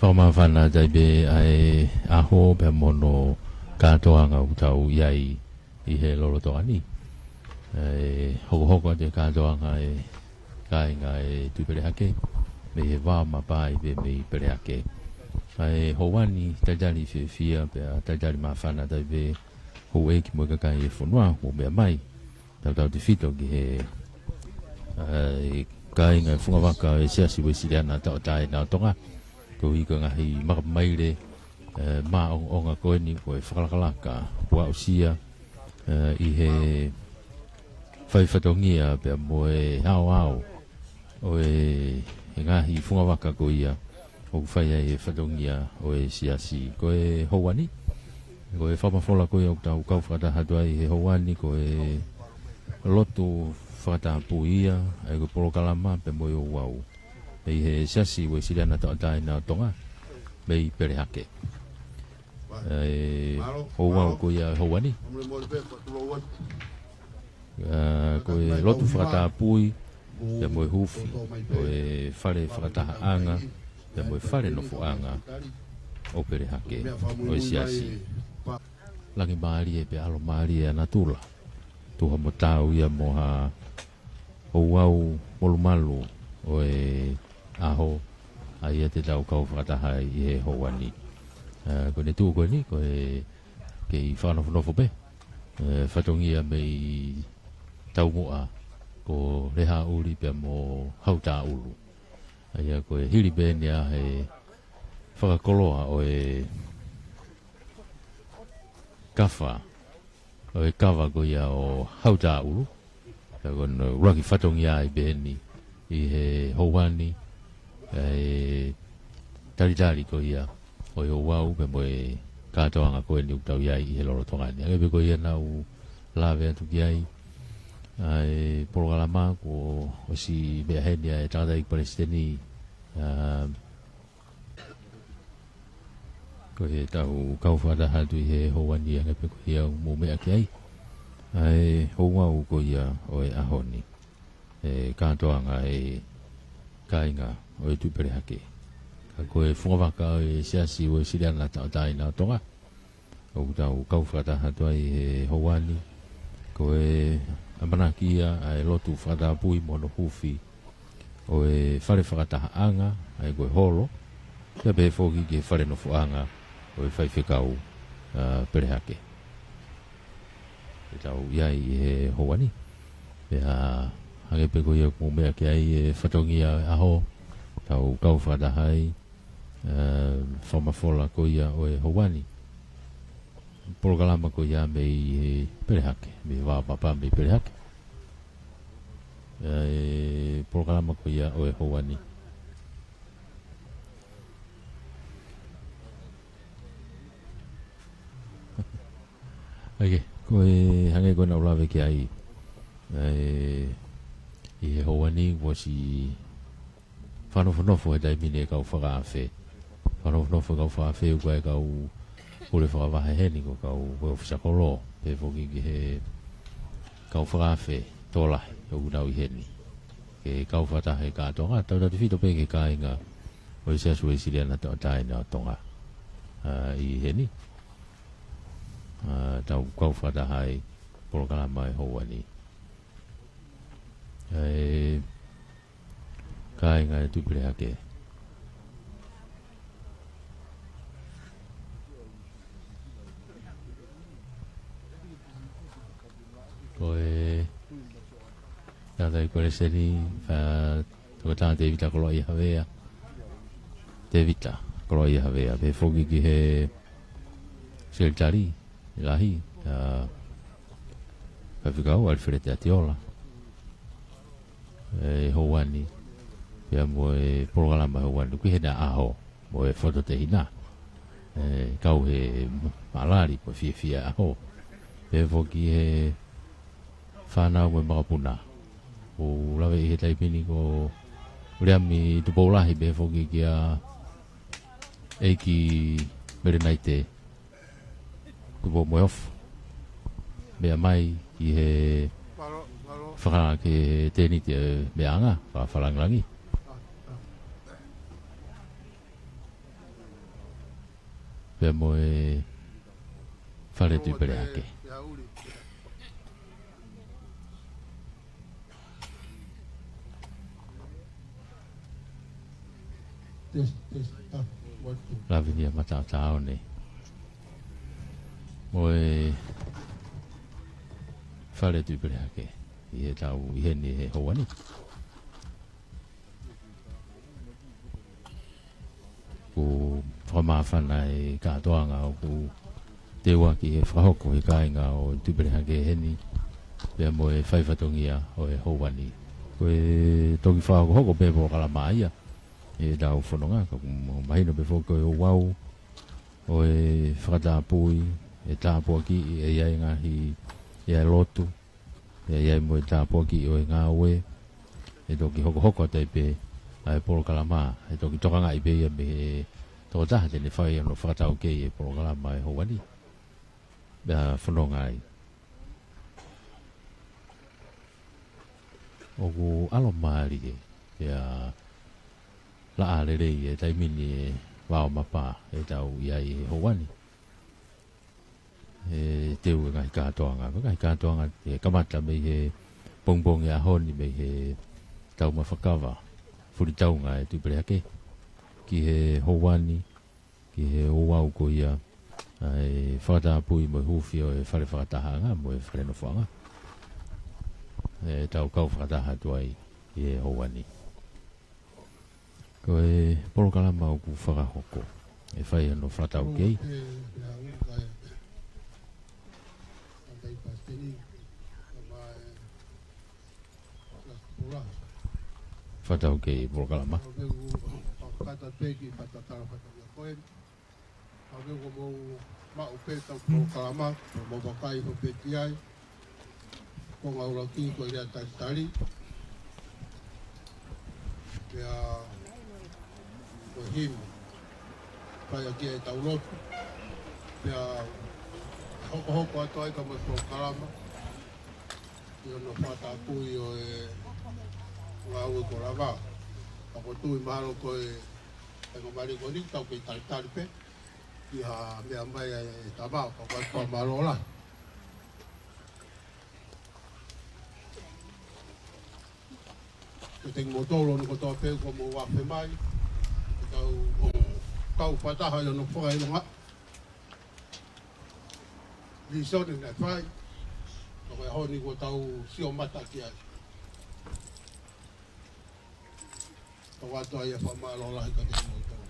whamawhana dai be ai aho pe mono katoanga utau iai I he lolo toa ni. Hoko hoko te katoanga kai ngai tupere hake. Me he wā mapai be me pere hake. Ai howani tajali fia pe tajali mawhana dai be ho e ki moika kai e whanua o mea mai. Tau te whito ki he kai ngai whunga waka e siasi we siriana tau tae nā tonga. Ko hiko ngahi makamaire mā onga koe ni koe whakalakalaka kua usia I he whaiwhatongia pia moe hao hao o he ngahi whunga waka ko ia o whaia e whatongia o e siasi ko e houani ko e whamawhola koe o tau kau whakatahatua I he houani ko e loto whakatahapu ia e ko polokalama pia moe o wau e he siasi we siriana tau tae nā tonga me pere hake ho wau ko ia houani ko e lotu whakatapui te moe hufi ko e whare whakatahaanga te moe whare nofuanga o pere hake o e siasi langi maari e pe alo maari e anatula tuha mo tau ia moha ho wau molumalu o e aho a ia te tau kau whakatahai I he houani ko ne tu ko ni ko e ke I whanofo pe whatongia mei tau moa ko reha uri pia mo hauta ulu aia ko e hiri benia he whakakoloa o e kawa o e kawa ko ia o hauta ulu ko no raki whatongia I beni I he houani e taritari ko ia o yo wau pe moe katoanga koe ni utau iai I he loro tongani. Age pe koe ia nau lawe atu ki ai ai polokalama ko o si mea henia e tangata I Palestini ko he tau kauwhata hatu I he houani age pe koe ia mo mea ki ai ai hou wau ko ia o e ahoni e katoanga e kainga o e tupere hake. Ko e whungawaka o e siasi o e siriana tau tae nā tonga. O tau kauwhata hatua I he houani. Ko e amanakia ai lotu whakatapui mono hufi. O e whare whakatahaanga ai koe holo. Kia pe whoki ke whare no fuanga o e whaiwhekau perehake. E tau iai I he houani. Pea hage pe koe ia kumea ke ai e whatongia aho. Tau kauwhatahai. Whamafola ko ia o e houani polokalama ko ia mei perehake me wāpapa mei perehake polokalama ko ia o e houani ake ko e hange ko na ulawe ki ai I he houani wasi whanofo e taimine kau whakaafe whanofo kau whaafe koe kau ure whakawahe heni ko kau koe whisakolo pe whoki ki he kau whakaafe tōlahi o unau I heni ke kau whatahe kātonga tau tatu whito pe ke kāinga o I seasu e siriana tau tae nā tonga I heni tau kau whatahe polokalama e houani kāinga e tupere hake ko e tata I kore seri tuka tā te vita kolo I hawea te vita kolo I hawea pe whoki ki he seritari lahi kawhikau alwhere te atiola e houani pia mo e polokalama houani kui he na aho mo e whoto te hina kau he malari po fia aho pe whoki he whanau me makapuna o lawe I he taipini ko reami tupaulahi pe whoki kia eiki mere nai te kupo moe ofu mea mai I he whakanga ke tēni te mea anga whawhalangilangi pe mo e fale tu pere ake la vinia mata tao ne mo e fale tu pere ake e tau i he ni he hoani ko whamawhana e katoanga o ku te waki e whahoko e kāinga o tupere hake he ni pia mo e whaifatongia o e houani ko e toki whahoko hoko pe po kalama ia e dau whanonga ka mahino pe whoko e o wau o e whakatapui e tāpua ki e iai ngahi e ai lotu e iai mo e tāpua ki o e ngā oe e toki hoko hoko te pe ai polo kalama e toki tokanga i pe ia me e toko taha tene whai ano whakatau kei e polo kalama e houani bea whanonga ai o ku alo maari e bea la alere e taimini e wao mapa e tau iai e houani e teu e ngai katoanga e kamata me he bongbong e ahoni me he tau mawhakawa furi taunga e tupere hake ki he houani ki he ouau ko ia ai whakatapui mo hufi o e whare whakatahanga mo e whare no whanga e tau kau whakataha tuai i e houani ko e polokalama o ku whakahoko e whai ano whakatau kei whakatau kei polokalama Ave como mau peta o kalama mo bakai ho petiai ko ngaula ki ko ia tari ya ko him pai aqui e taulot ya hoko atoi ka mo kalama yo no fata pui o e ngau ko lava ko tu maro ko e ko mari ko ni tau ke tari pe ia mea mai e tama ko ko marola ko te motolo no ko to pe ko mo wa pe mai kau pata ha no fo ai no li so ni na fai ko ho ni ko tau si o mata ki ai ko wa to ia fa marola ka te motolo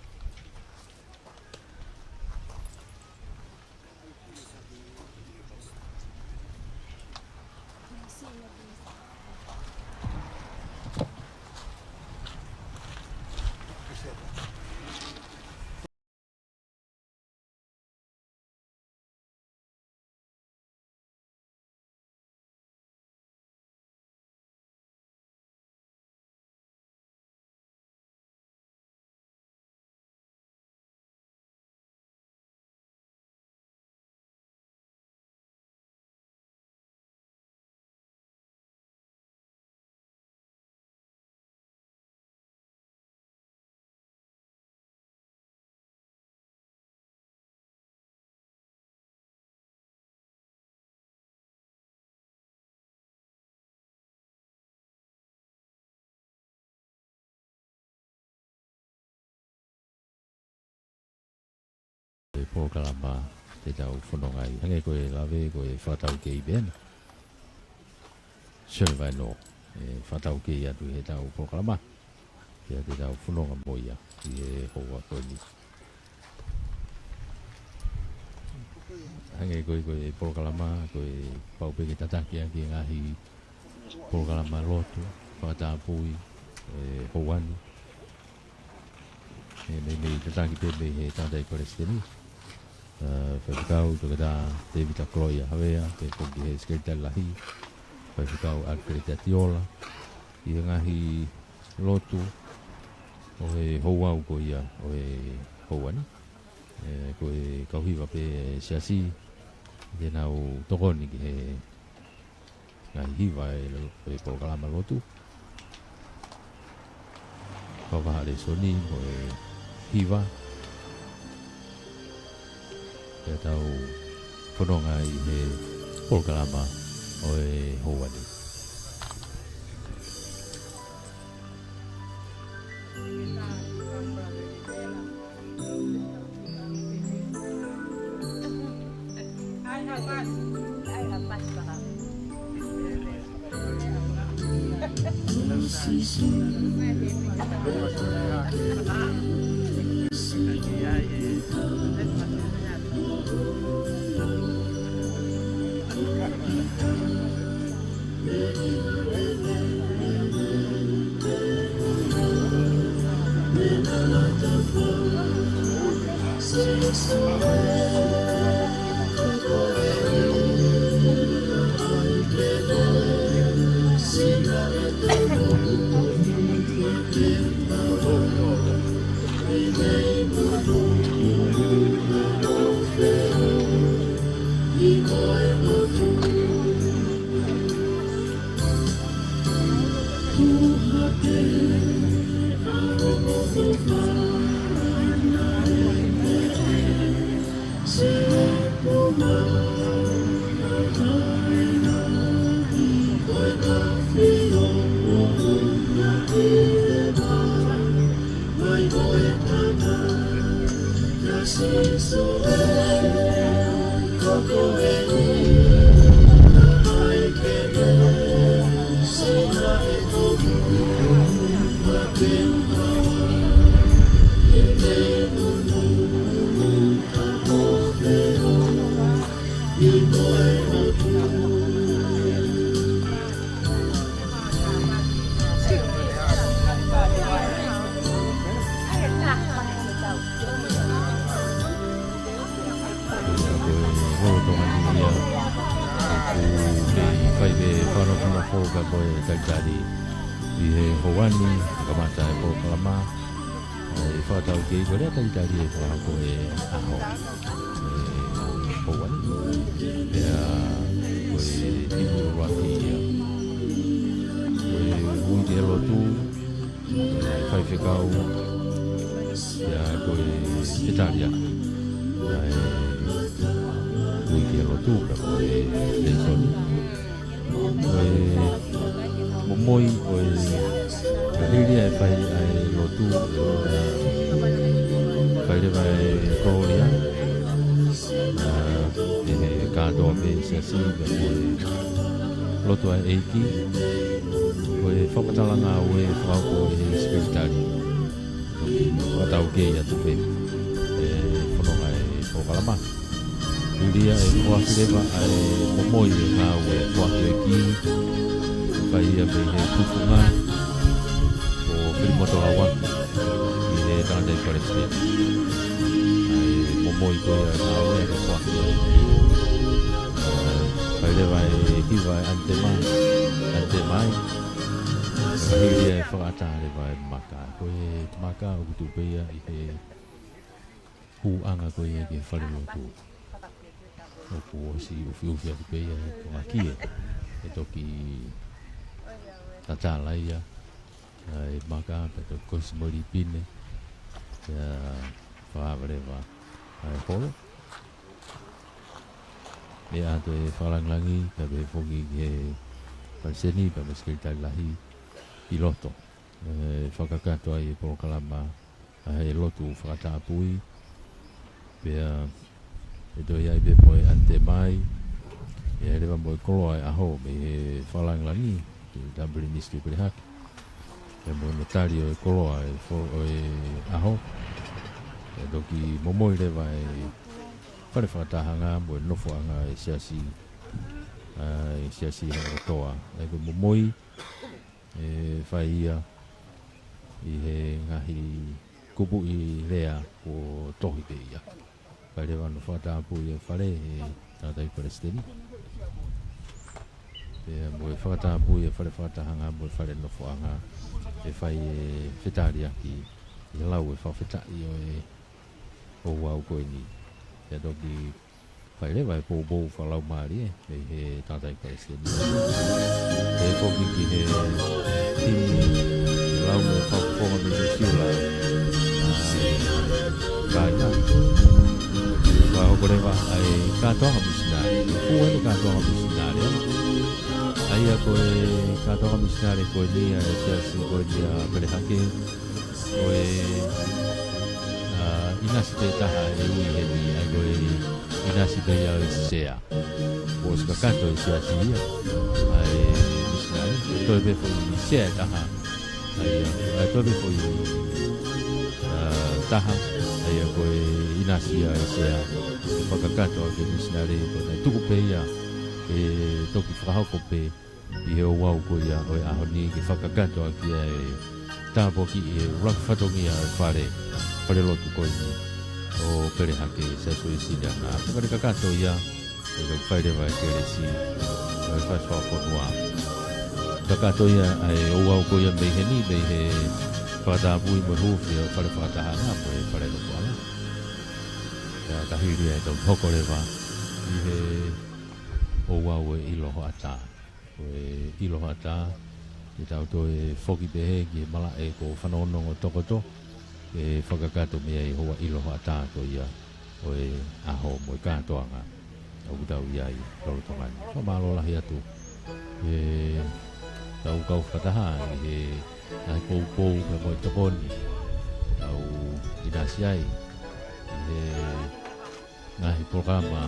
po kalama te tau whanonga i hange koe lawe koe whatau kei ben sure vai no e whatau kei atu he tau po kalama te tau whanonga moia i e hoa koe ni hange koe koe po kalama koe paupeke tataki aki ngahi po kalama lotu whakatapui e houani e me tataki pepe he tātai koresteni Whakau to kada David Akloia hawea pe poki he skate lahi whakau Alfred Atiola i ngahi lotu o he houau ko ia o he houani ko e kauhiwa pe siasi te nau tokoni ki he ngahi hiwa e polokalama lotu kawaha le soni o e hiwa ya tau whanonga i he Polokalama o e Howani. Seni pa meskita lahi I loto whakakato ai Polokalama ai lotu whakataapui pia e doi ai be moe ante mai e rewa moe kolo ai aho me he whalanglangi te Dublin Ministry pere haki e moe notari o e kolo ai o e aho e doki momoi rewa e whare whakatahanga moe nofo anga e siasi siasi hanga toa e ko momoi e whai ia I he ngahi kupu I rea o tohi pe ia kai rewa no whakatapu I e whare e tātai Palestini e moe whakatapu I e whare whakatahanga moe whare nofo anga e whai e whetari aki I lau e whawhetai o e o wau koe ni e doki whai rewa e pōpō whalau maari e he tātai Palestini e whoki ki he timi lau me whakawhonga me te siula kai nā hokoreva ai katoa misinari kuwe katoa misinari ai ako katoa misinari ko dia sia ko dia berhake ko inasi taha ui heni ai ko inasi ya sea os kakanto sia sia ai misinari to be fo sea taha ai to be fo taha ai ko inasi ya sea whakakato ke misinari ko na tuku pe ia e toki whakahoko pe i he o wau ko ia o e ahoni ke whakakato ki e tāpo ki e rak whatongi a whare lotu ko i o pere hake sa sui sida na whakare kakato ia e rau whairewa e kere si o e whaswa whanua kakato ia e o wau ko ia mei he whakatapui mo huwhi o whare whakatahana mo e whare loko ala ka hiri e tau hokoreva i he o wau e iloho ata o e iloho ata i tau to e whoki pehe ki e mala e ko whanonongo tokoto e whakakato mea i hoa iloho ata to ia o e aho mo i kātoanga au tau iai loro tongani whamalo lahi atu e tau kau whataha i he ai pou me mo i tokoni tau inasi ai i he ngahi programa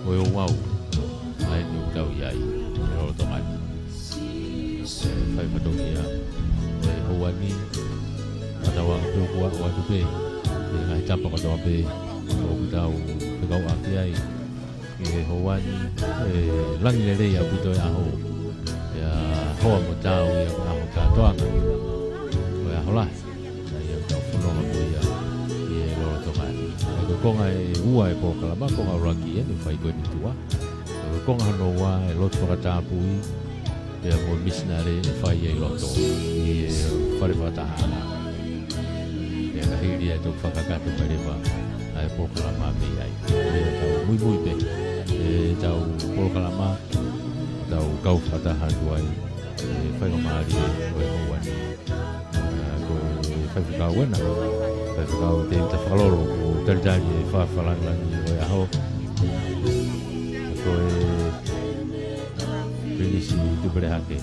o e o wau ai ni tau iai i loro tongani whai whatongia o e houani matawang tūkua o atu pe e ngahi tapa katoa pe o tau pekau aki ai i he houani e langi le rei au pito e aho e a hoa mo tau i a aho kātoanga o e aho lahi ai au tau whanonga po ia i e loro tongani e konga e ua e pōkalama konga rangi e me whai koe ni tua e konga hano wa e lotu whakatāpui e mo misinare e whai e loto i e whare whatahana e ka hiri e tau whakakato perewa a e pōkalama me ai e tau mui pe e tau pōkalama tau kau whatahatu ai e whai o maari e o e houani ko e whai whakau wena whai whakau te ita whakaloro o taritari e whawhalangangi o e aho ko e Prinisi tupere hake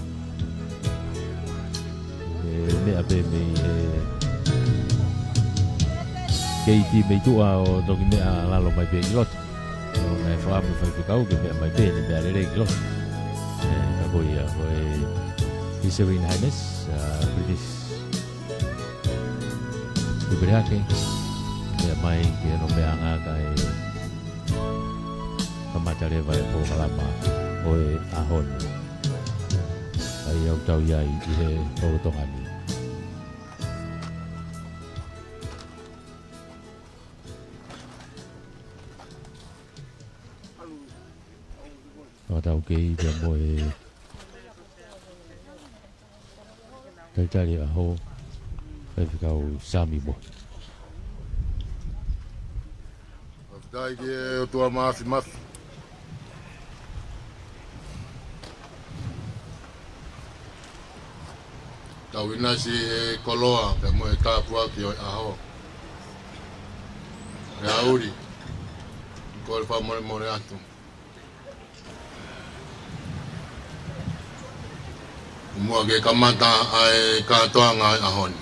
mea pe mei keiti mei tua o toki mea lalo mai pe i loto o ngai whaamu whai whikau ke mea mai pe ni mea rere i loto ka koi a koe His Serene Highness British tupere hake mea mai ke no mea ngaka e kamatareva e po kalama o e ahoni ai au tau iai i he tokotongani o tau kei te mo e taitari aho e whikau sami mo Dai ki e o tua mafi tau inasi e koloa pe mo e tāpua ki o aho e auri ko le wha more atu mua ke kamata ai kātoanga ai ahoni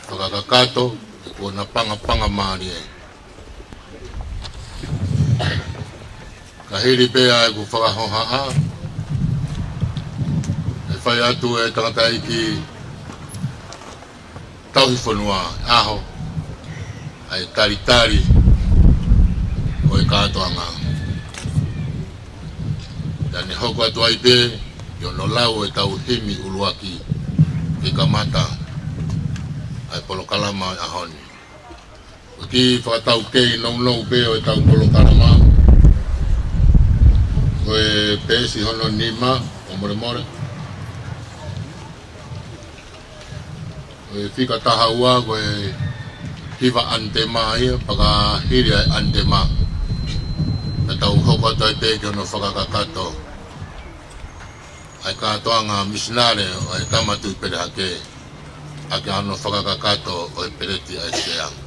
whakakakato ko na panga maari e ka hiri pe ai ku whakahoha whai atu e tangata ki tauhi whanua aho ai taritari o e kātoanga tani hoko atu ai pe yo no lau e tau himi uluaki ki kamata ai polokalama ahoni o ki whakatau kei nou pe o e tau polokalama o e pesi hono nima o more fika tahaua ko e hiva antema ia paka hiri antema tau hoko tai pe no whakakakato ai katoanga misinare ai tamatu pere hake a ke ano whakakakato o e pereti a se ang.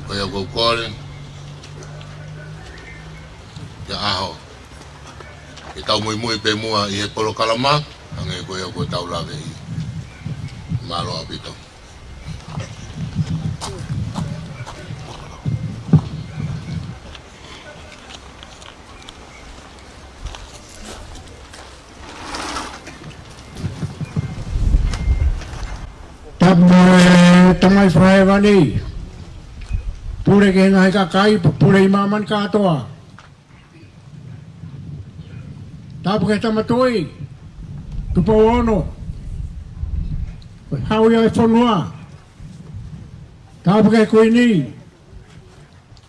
Ko ia kou kore, ia aho. I tau mui mui pe mua i he polo kalama, ange ko ia kou tau lawe i malo apito. Tamai whae wani. Pure ke ngai ka kai, pure i maman katoa. Tapu ke tamatoi. Tupo ono. Hau ia e whanua. Tapu ke koe ni.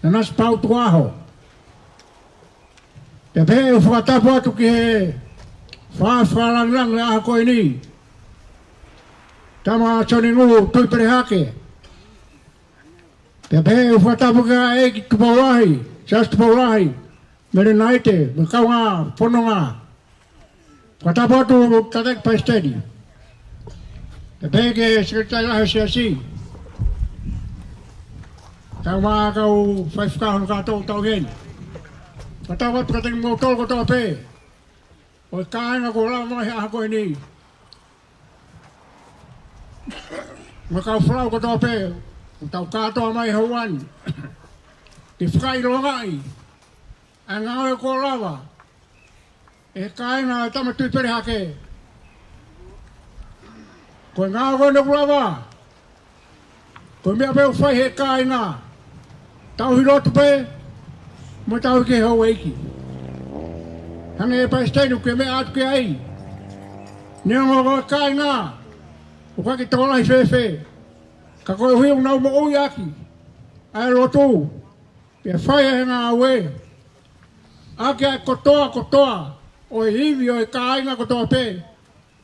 Nanas pau tuaho. Te pe u whakatapu atu ki he whalang le aha koe ni. Tama choni ngu tui pere hake. Te pe u whatapu ka e ki tupawahi, sias tupawahi, mere naite, me kaunga, whanonga. Whatapu atu tatek paistedi. Te pe ke sekretai lahe siasi. Kaunga kau whaifukahon katou tau hen. Whatapu atu katek mo tolo kotoa pe. O kāinga ko rao mahi aha koe ni. Nga kau whrau ko tō pē, tau kātoa mai hauan. Te whakai rongai, a ngāwe ko rawa, e kāinga tamatui pere hake. Koe ngāwe ne rawa, koe mea pēu whai he kāinga, tau hirotu pē, mo tau ke hau eiki. Hange e paistenu ke mea atu ke ai, neongo ko kāinga, o ka ki tōlai whewhe, ka koe hui o nau mo oi aki, ai rotu, pia whai e ngā aue, aki ai kotoa, o e hivi o e kāinga kotoa pē,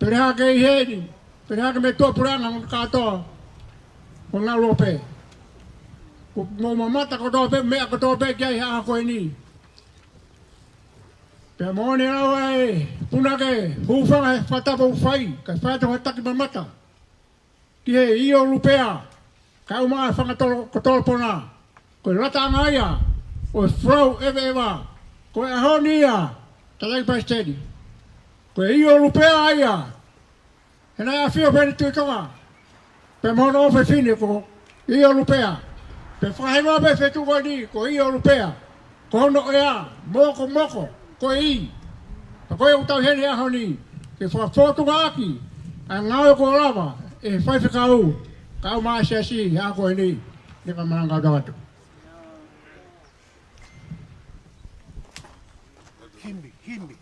pere hake i heni, pere hake me tua puranga o kātoa, o ngā roa pē. Mo mamata kotoa pē, mea kotoa pē ki ai haa koe ni. Pea mōne au ai, punake, hūwhanga e whatapa uwhai, ka whaita taki mamata. Ki he i o rupea, ka umaa whangatolo pona, koe rata angaia, o e whrau ewa, koe ahonia, tatai paistedi. Koe i o rupea aia, he nai a whio pēne tuitonga, pe mono ofe whine ko i o rupea, pe whahewa pe whetu koe ni, ko i o rupea, ko hono ea, moko, koe i, pa koe utau hene ahoni, ke whafotunga aki, a ngāwe ko rawa, e whaiwhi kau maa siasi, hea koe ni, ne ka maranga tawatu. Himbi.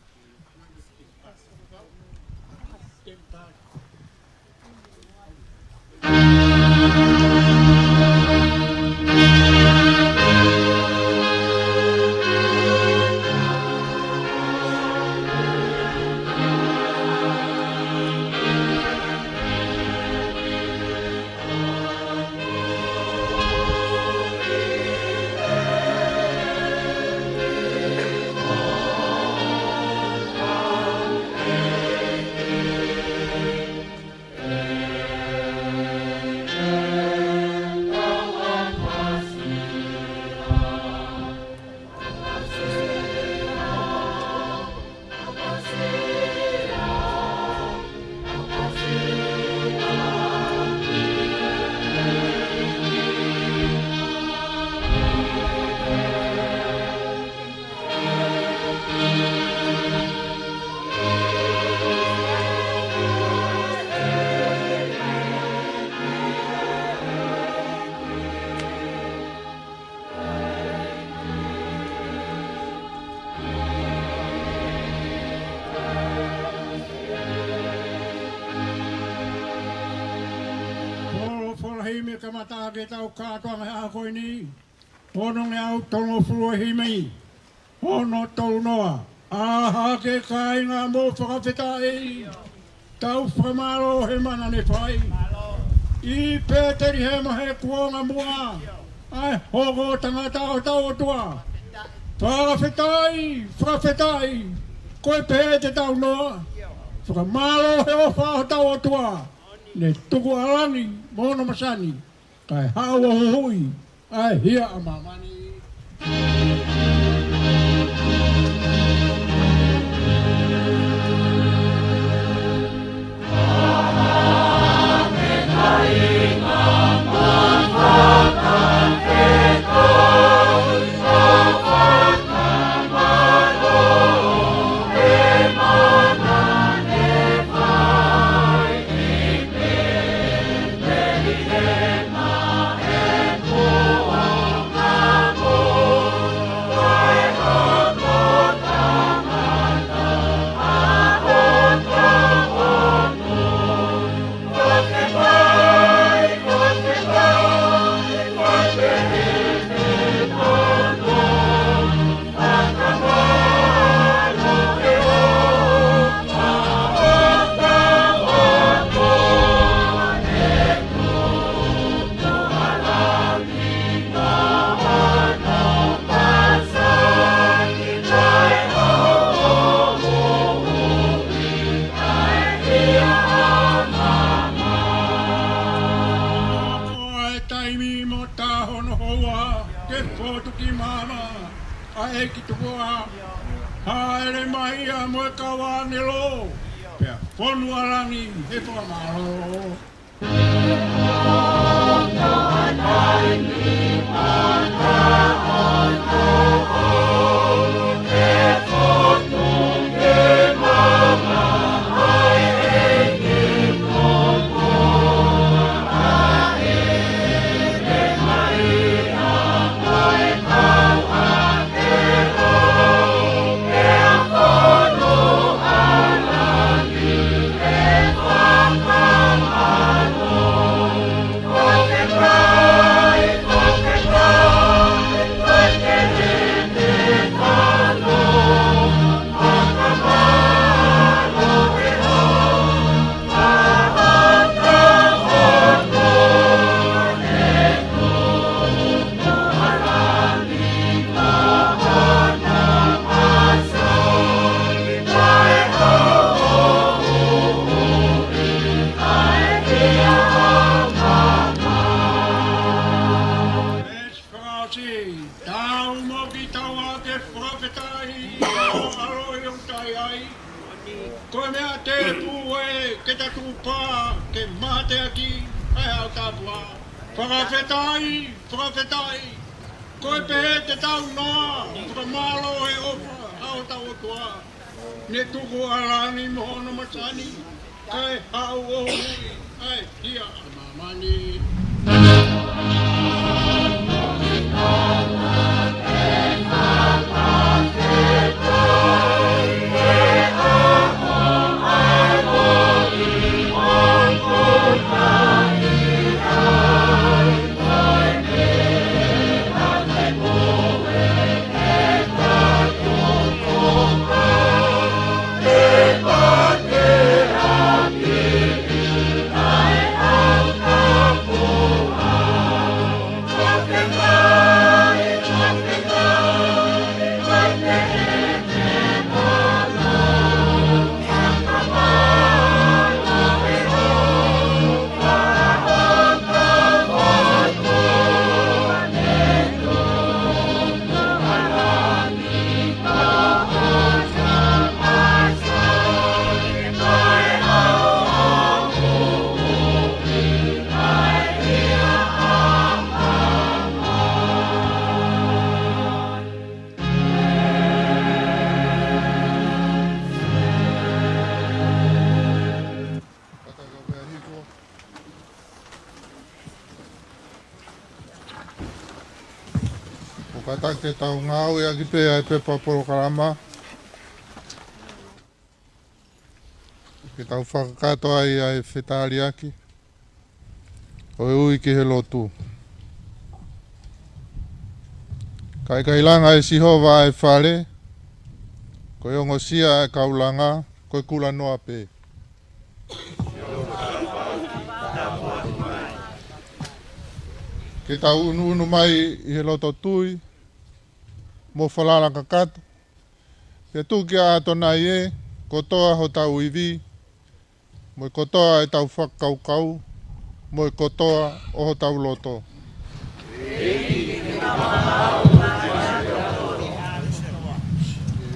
Hime ka mata ke tau kātoa ngai a koe ni. Hono nge au tongo furua himei. Hono tau noa. Aha ke kāinga mō whakawhetai. Tau whamaro he mana ne whai. I pēteri he mahe kuonga mua. Ai hogo tangata o tau o tua. Whakawhetai. Koe pē te tau noa. whakamalo he o wha tau atua. Ne tuku alani, mono masani. Kai hawa hui, ai hia a mamani. Ai ki tukua, haere mai a moe kawa nilo, pea whonu arangi he whakamaro. Koe mea te pue, ke ta tūpā, ke mate aki, ai au tāpua. Whakawhetai. Koe pehe te tau noa, whakamalo he opa, au tau atua. Ne tuku alani mohono masani, kai hau o hui, ai hia a mamani. Katak te tau ngau e aki pēa e pepa porokarama. Ke tau whakakato ai ai whetari aki. O e ui ki he lotu. Kai kailanga e sihova e whare. Koe ongo sia e kaulanga. Koe kula noa pē. Ke tau unu mai i he loto tui. Mo whalala kakato. Ke tuki a atona i e, ko toa ho tau iwi, Mo kotoa e tau whakaukau, mo kotoa o tau loto.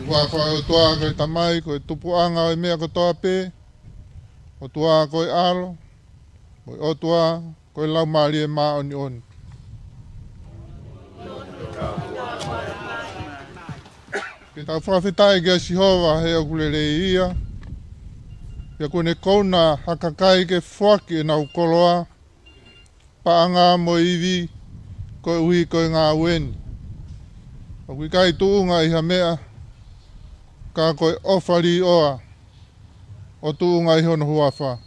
Wa o toa koe tamai, koe tupuanga o mea kotoa pe, o toa koe alo, o toa koe lau maari e maa oni oni. Ke tau whawhetai kia Sihova he o kulere ia, ia kone kouna hakakai ke whaki e nau koloa, paanga mo iwi, koe ui koe ngā weni. O kui kai tuunga iha mea, ka koe ofari oa, o tuunga iho no huafa.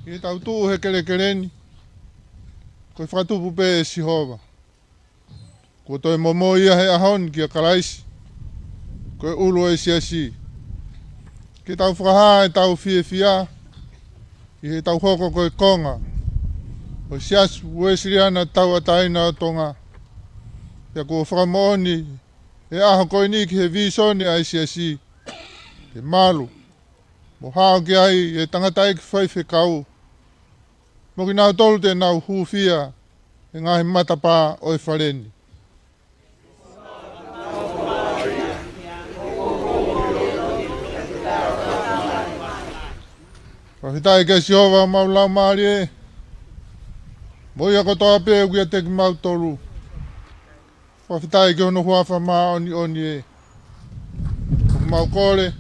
Ki tau tuu he kere kereni, koe whatupu pe e Sihova. Ko toi momo ia he ahon ki a karaisi, koe ulu e siasi. Ki tau whakaha e tau fie fia, i he tau hoko koe konga. O sias uesiriana tau ataina o tonga. Ia kua whakamooni, e aho koe ni ki he visoni ai siasi. Ke malu, mo hao ki ai e tangatai ki whaife kau. Mo ki nau tolu te nau hufia, e ngahi matapa o e whareni. Whahitai ke Sihova mau lau maari e. Mo ia kotoa pe ukia te ki mau tolu. Whahitai ke ono huafa maa oni oni e. Mau kore.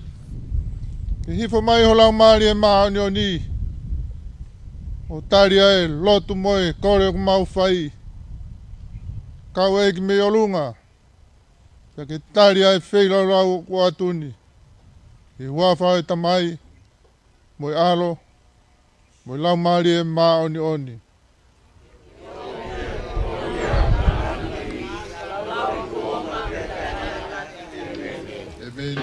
Ke hifo mai ho lau maari e maa oni oni. O taria e lotu moe kore o mau whai. Kau e ki me olunga. Ia ke taria e wheila rau o atuni. I huafa e tamai. Moi alo, moi lau maari e maa oni oni. Amen.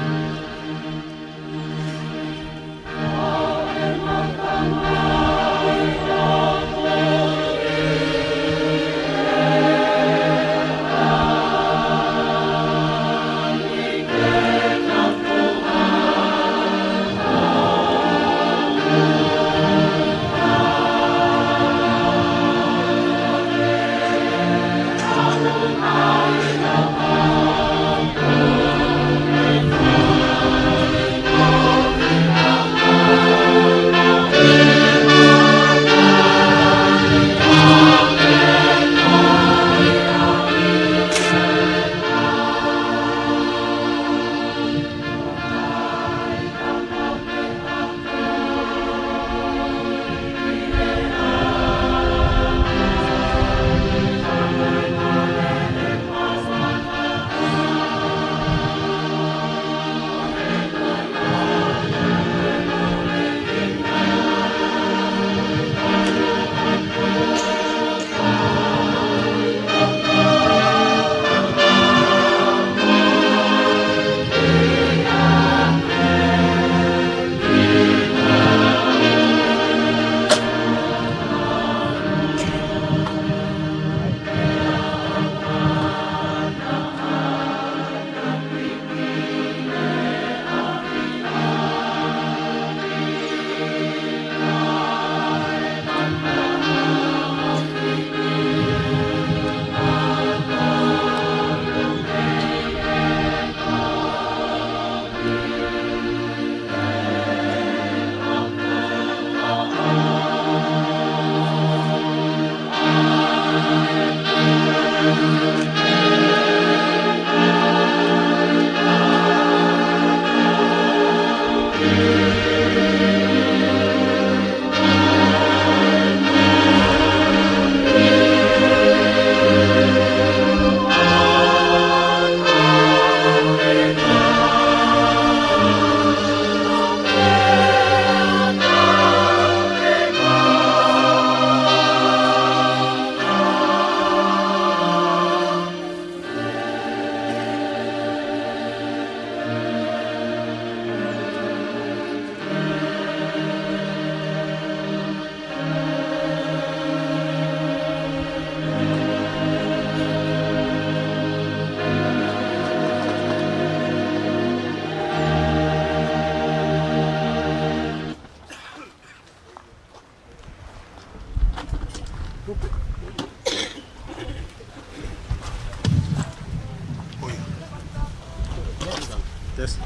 Test.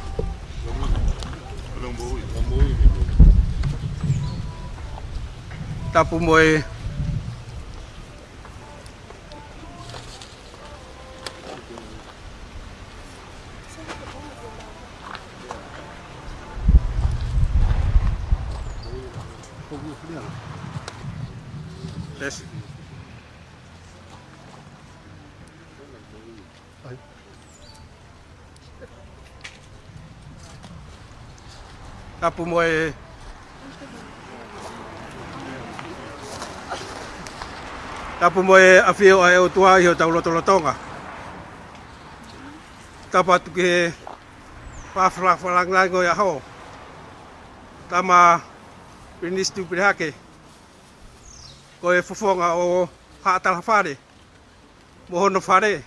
Tapu moe Test. Tapu moe afio ai o tua i o tau lotolotonga. Tapa tu ke whawhalanglango ia ho. Tama Ministu Pirihake. Ko e fofonga o haatala whare. Mohono whare.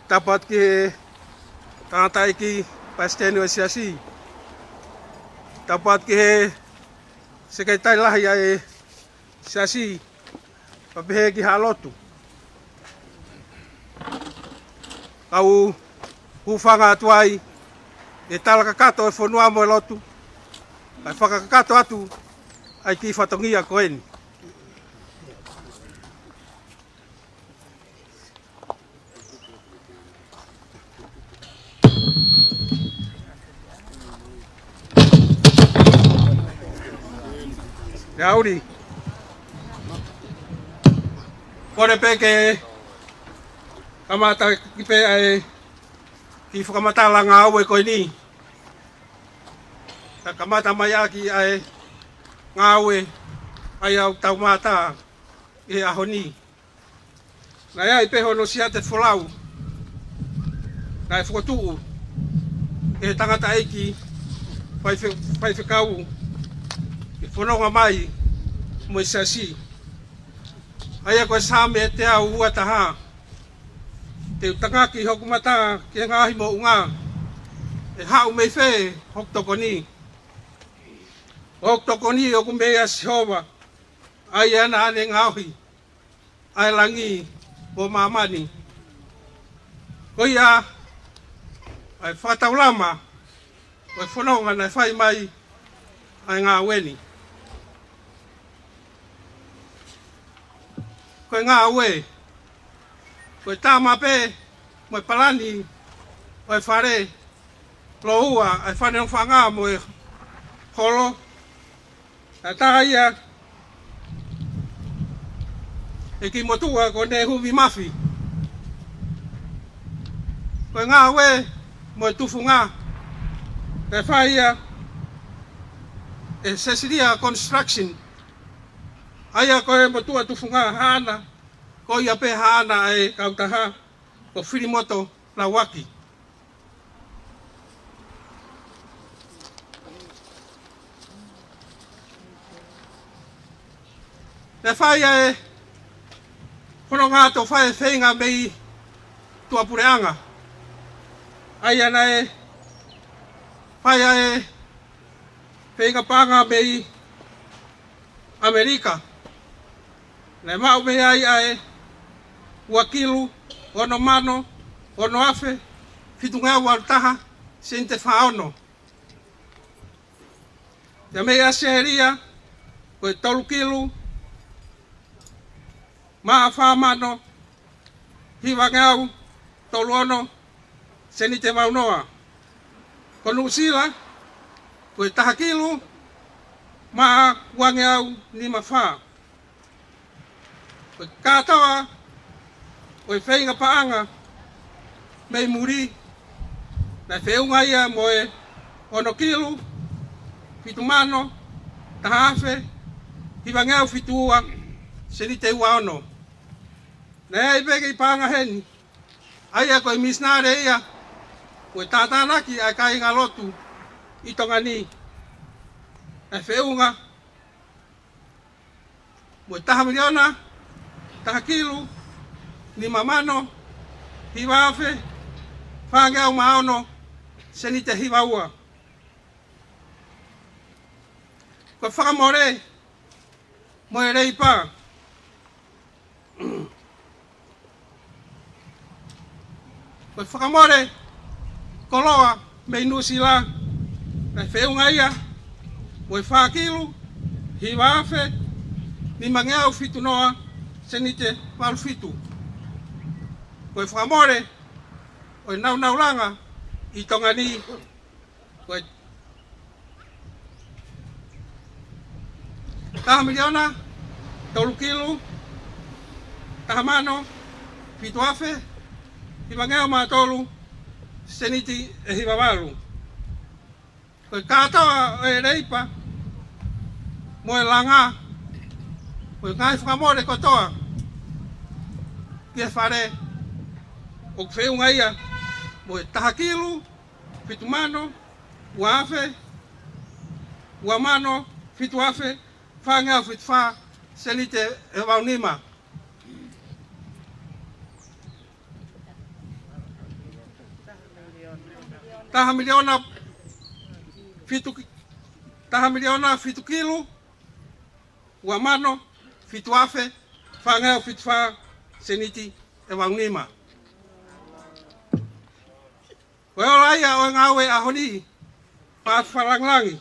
Tapa tu ke tangata iki Pastenu e siasi. Tapa tu ke sekaitai lahi ai siasi. Papehe ki halotu. Kau hufanga atuai e talaka kato e whanua mo e lotu. Ai whakakato atu ai ki whatongia koeni. Auri. Kore peke kamata kipe ai ki whakamata langa au e koe ni. Ta kamata mai aki ai ngā aue ai au taumata e aho ni. Nai ai peho no sia te wholau. Nai whakotuu e tangata eiki whai whekau e whanonga mai mo i sasi. Aia koe sāme e te au ua taha. Te utangaki hoku mata ki ngāhi mo unga. E hau mei whē hok toko ni. Hok toko ni oku mea sihova. Ai ana ane ngāhi. Ai langi mo mamani. Ko ia ai whataulama. Ai whanonga nei whai mai ai ngā weni. Koe ngā ue, koe tāma pē, moe palani, moe whare, lo ua, ai whaneng whangā moe holo, a tā ia, e ki motua ko ne huvi mafi. Koe ngā ue, moe tufu ngā, e whai ia, e Cecilia Construction, aia koe motua tufunga hana, ko ia pe hana e kautaha, ko Whirimoto na waki. Ne whai e, whono ngā tō whai whenga mei tua pureanga. Aia na e, whai e, whenga panga mei Amerika. Nei mau me ai ai wakilu, ono mano, ono afe, fitunga waltaha, sente faono. Ya me aseria, koe tolu kilu, maa fa mano, hiwa ngau, tolu ono, senite maunoa. Kono usila, koe taha kilu, maa wangau ni mawha. Koe katoa, koe whainga paanga, mei muri, na whiunga ia moe ono kilu, fitu mano, tahawhe, hiwa ngau fitu ua, seri te ua ono. Na ei peke i paanga heni, aia koe misnare ia, koe tātānaki ai kai ngā lotu, i tonga ni. Na whiunga, moe taha miliona, taha kilu, ni mamano, hiwa afe, whangau maono, seni te hiwa ua. Koe whakamore, moe rei pā. Koe whakamore, koloa me inusi la na feunga ia mo whakilu hi wafe ni mangeau fitu noa senite palu fitu koe whamore koe nau langa i tonga ni koe taha miliona tolu kilu taha mano fitu afe hi mangeau maa tolu seniti e hi wawalu koe katoa e reipa moe langa koe ngai whamore kotoa kia whare o whiunga ia moe taha kilu fitu mano ua afe ua mano fitu afe whangau fitu wha senite e waunima taha miliona fitu kilu ua mano fitu afe whangau fitu wha seniti e waunima koe ola ia o ngawe ahoni pa whalanglangi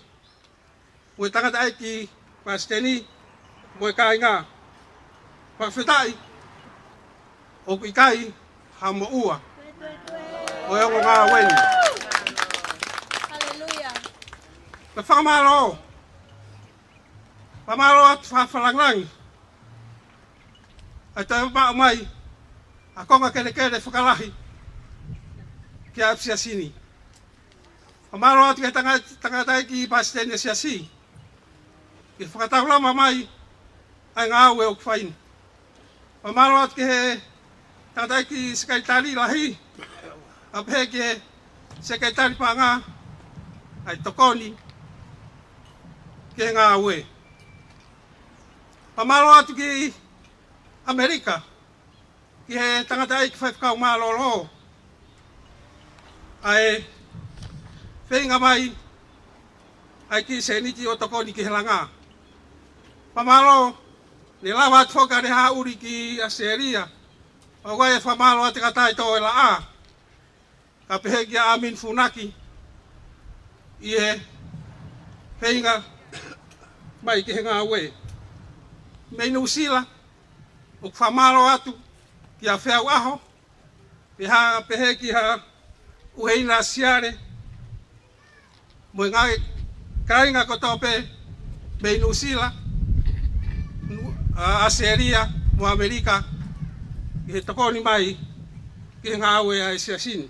moe tangata aiki pa steni moe kai ngā pa whetai o kui kai ha mo ua oe ongo ngā weni pa whamaro pamaro at whalanglangi ai tai mao mai a konga kere whakalahi kia apsia sini. Pamaro atu ke tangata ki pasitene siasi. Ke whakatau lama mai ai ngā ue o kwhaini. Pamaro atu ke tangata ki sekaitari lahi. Apehe ke sekaitari pa ngā ai tokoni ke ngā ue. Pamaro atu ki Amerika. Ke tangata ki whaifkau mā lolo. Ai whenga mai ai ki seniti o tokoni ki helanga. Pamalo ni lawa atu whoka re hauri ki Aseria. O koe whamalo ate katai tō e la a. Ka pehe ki a Amin Funaki. Ie whenga mai ki henga ue. Me New Zealand o whamalo atu ki a wheau aho. Pehe ki ha uheina siare mo ngai kainga ko tope me New Zealand Aseria mo Amerika e tokoni mai ki ngawe ai siasin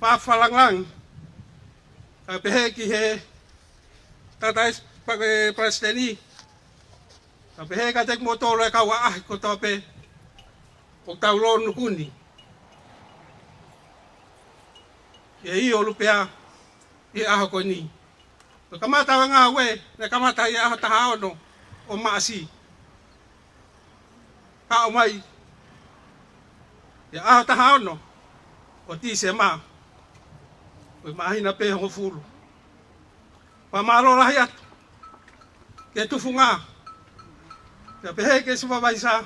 pa falanglang ka pehe ki he tatais pake presteni ka pehe ka tek motolo e ka wa ko tope o tau lonu kuni e i o lupea i aho ko ni ko kamata nga we ne kamata i aho taha ono o maasi ka o mai i aho taha ono o ti se ma o mahina pe ho fulu pa malo la ya ke tufunga ya pehe ke supervisor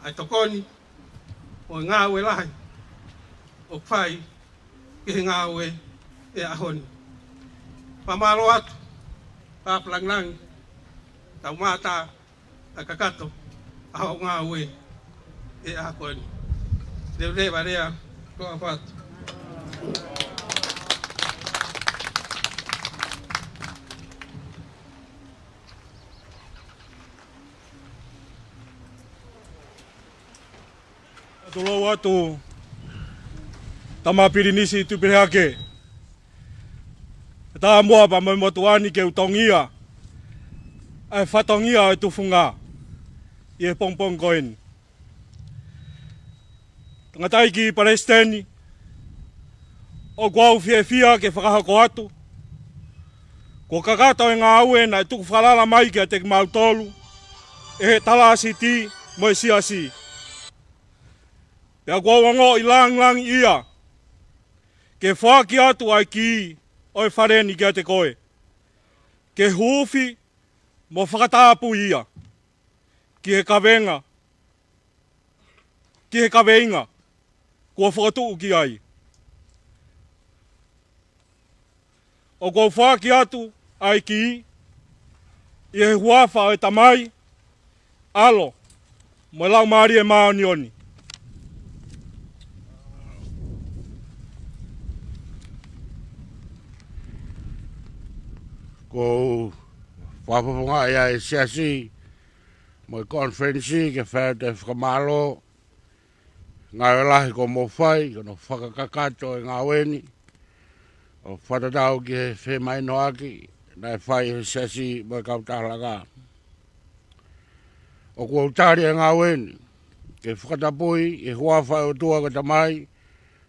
ai tokoni o ngā ue lahi o whai ki ngā ue e ahoni. Pamalo atu, papalanglangi, tau mata a kakato aho ngā ue e ahoni. Reu rea toa whatu. Tolo atu tama pirinisi tu pirehake. Ta moa pa mai motuani ke utongia. Ai fatongia e tufunga. Ie pongpong koin. Tangatai ki Palestini. O guau fia ke whakahako atu. Ko kakata e ngā aue na e tuku whalala mai ki a te mautolu. E he tala asiti mo e siasi. Pea guawango i lang ia. Ke whaki atu ai ki oi whareni ki a te koe. Ke hufi mo whakatapu ia. Ki he kawenga ki he kaweinga, kua whakatu ki ai. O kua whaki atu ai ki i he huafa e tamai, alo, mo lau maari e maoni oni. Ko whapapunga ia e siasi mo i konferensi ke whao te whakamalo ngā lahi ko mo whai, kono whakakakato e ngā weni o whatatau ki he whe mai no aki nai whai he siasi mo i kautahalaga. O kua utari e ngā weni ke whakatapui e hua whai o tua ka tamai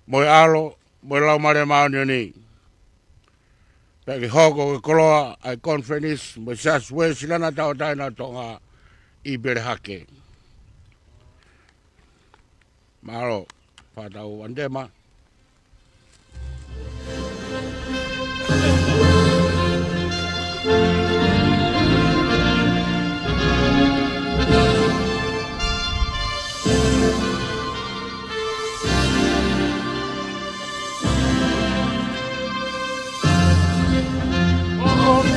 mo i alo mo i lau mare maoni o ni. Peki hoko ke koloa ai konferenis mo sias we silana tau taina tonga I bere hake. Maro, whatau andema. Oh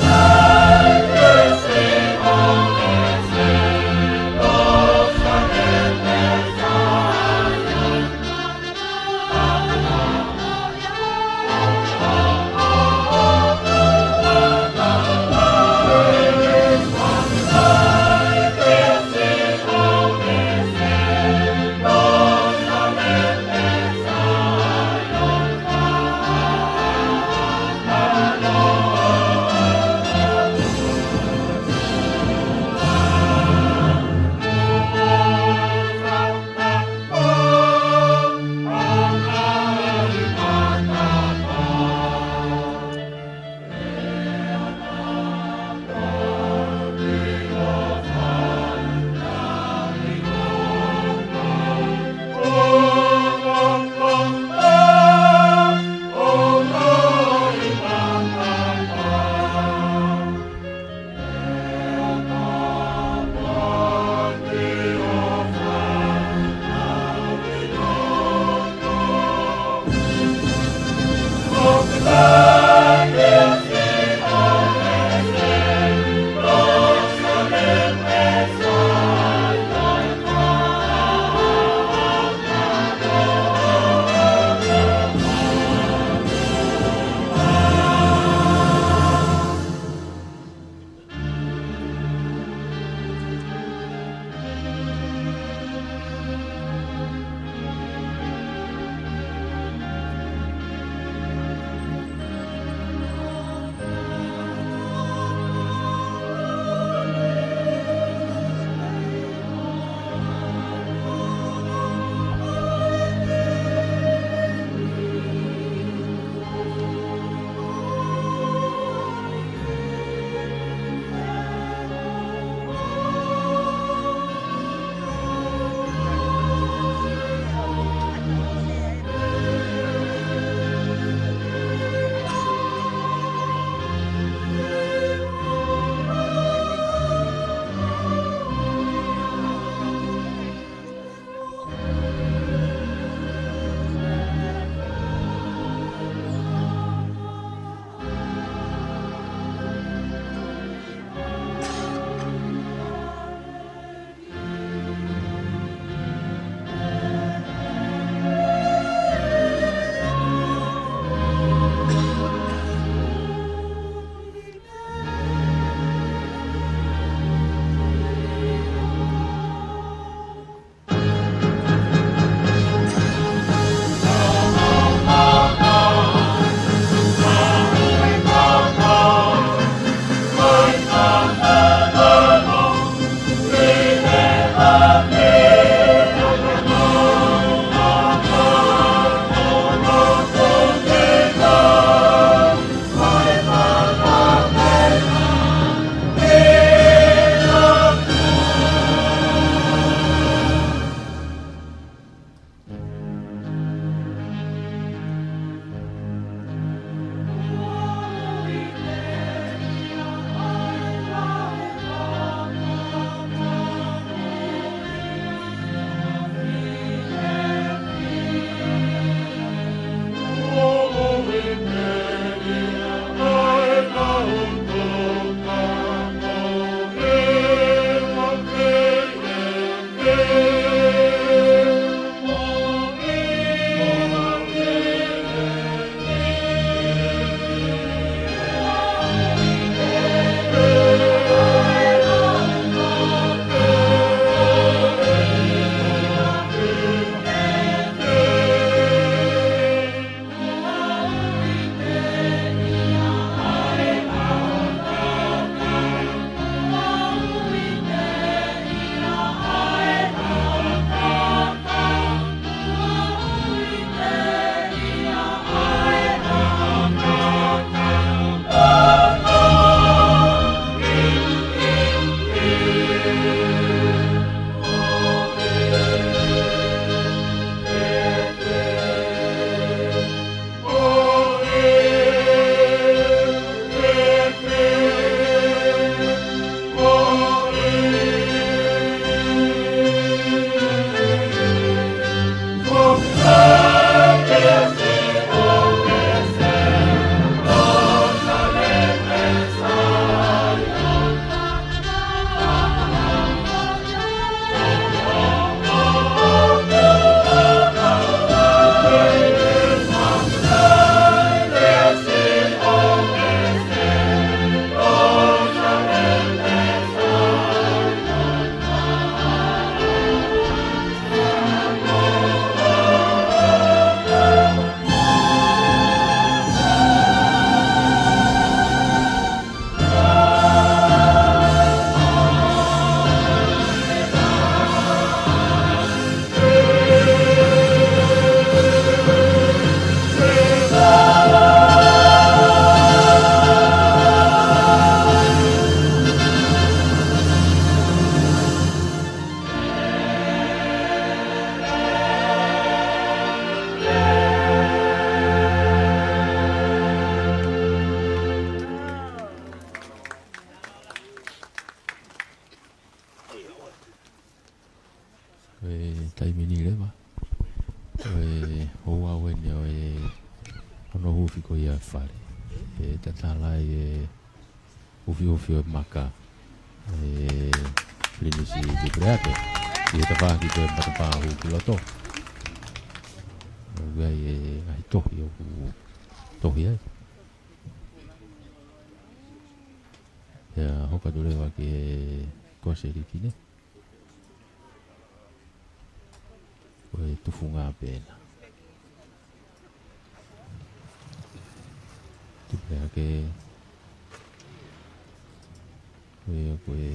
taimini lewa. Hoa wene ono hufi ko ia whare. Tatala ufi o maka. Prinisi di breate. I tawaki ko matapa hu piloto. Gai ai tohi o tohi ai. Ya hoka dole wa ke koseri kine. Koe tufunga pena. Tupea ke koe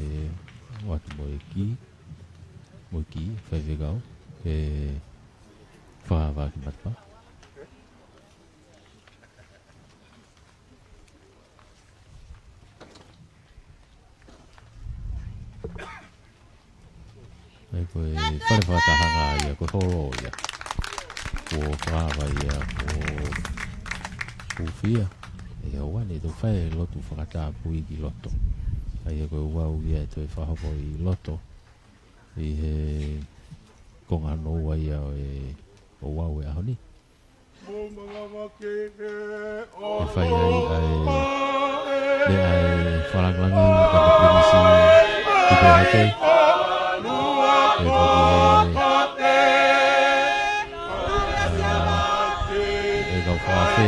watu moiki whaiwegao ke whahawa ki matpa. Koe whare whatahanga ia, koe horo ia. Ko whahawa ia, ko whia. E awane, tō whae lotu whakatapu i ki loto. Ai koe wau ia, tō e whahoko i loto. I he konga noa ia o wau e ahoni. E whai ai wharanglangi, kama krimisi, ki pe hake. E waki e kau whawhe.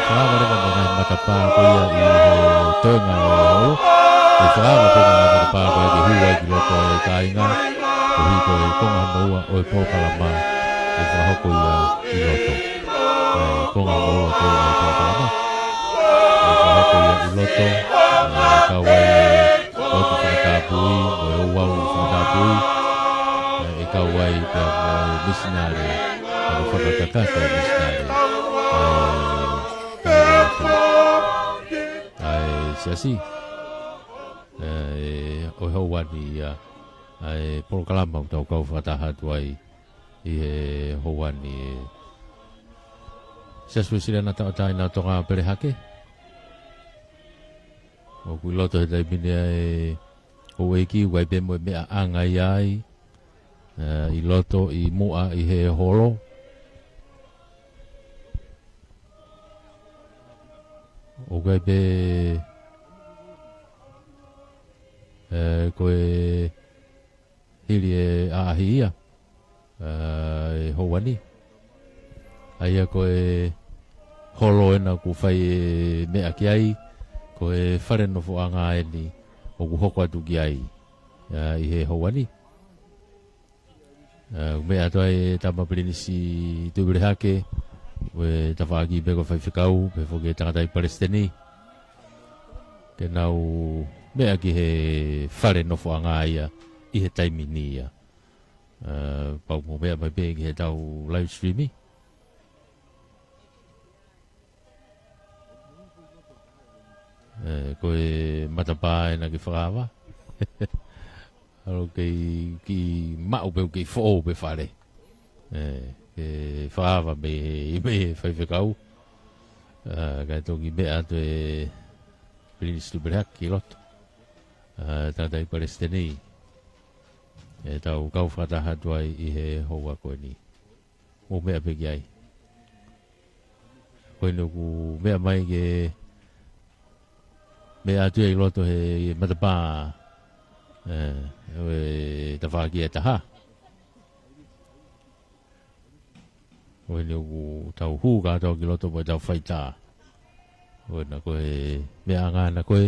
Whahawa rewa mga matapa ko ia i tōnga o olo. E whahawa tōnga matapa ko ia ki hua ki loko e kāinga. Ko hiko e konga noa o e pōkalama e whahoko ia i loto. Konga noa tōnga e pōkalama. E whahoko ia i loto. Kawai lotu whakatapui, o e uau whakatapui. E kawai pia mo e misinare. Ano whakatakata e misinare. Siasi o hau wani ai porokalama tau kau whakatahatu ai i he hau wani siasu sila na tau tai na tonga perehake o kui loto he taimini ai o eiki wai pe mo mea angai ai i loto i mua i he holo o kai pe koe hiri e aahi ia e houani aia koe holo ena ku whai mea ki ai koe whare nofo anga eni o ku hoko atu ki ai i he houani mea toa e tamapirinisi tūpere hake we tawhaki peko whai whikau pe whoke tangatai Palestini ke nau mea ki he whare nofo anga ia i he taimini ia. Pau mo mea mai pe ki he tau live streami. Koe matapa e na ki whakawa. Alo ki mau peu ki whoo pe whare. Ke whakawa me i me whai whikau. Kai toki mea to e Prince Tuberhak ki loto. Tātai Palestini e tau kau whakatahatu ai i he hoa koe ni o mea peki ai koe nuku mea mai ke mea atu i loto he matapā e tawhaki e taha koe nuku tau hū kātau ki loto po tau whaitā koe na koe mea ngana koe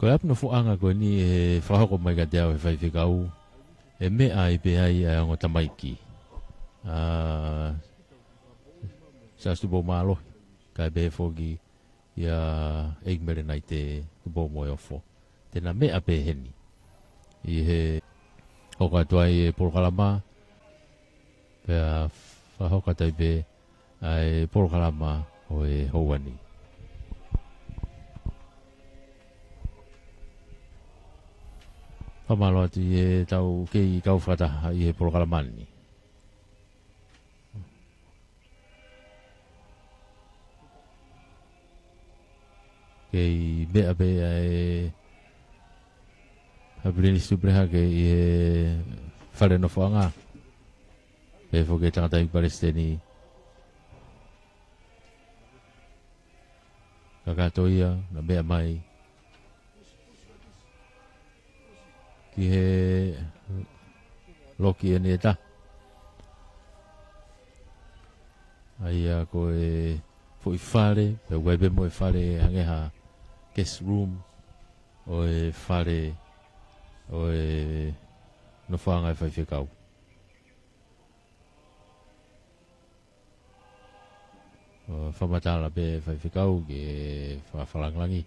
ko apno fu anga ko ni fa ko mai ga dia fa fikau e me ai pe ai ngo tamaiki sa stu bo malo ka be fogi ya ek mere naite bo mo ofo te na me ape heni i he o ka toai por kalama pe fa ho ka tai be ai por kalama o e howani Pamalo ati e tau kei kau whakataha i he porokalamani. Kei mea bea e Abrini stupreha ke i whare no whanga. Pe fo ke tangata i Palestini. Kakatoia na mea mai. Ki he loki e ni eta. Aia ko e fo i whare, pe webe mo e whare hangeha guest room o e whare o e no whanga e whaiwhekau. O whamatala pe e whaiwhekau ki e whawhalanglangi.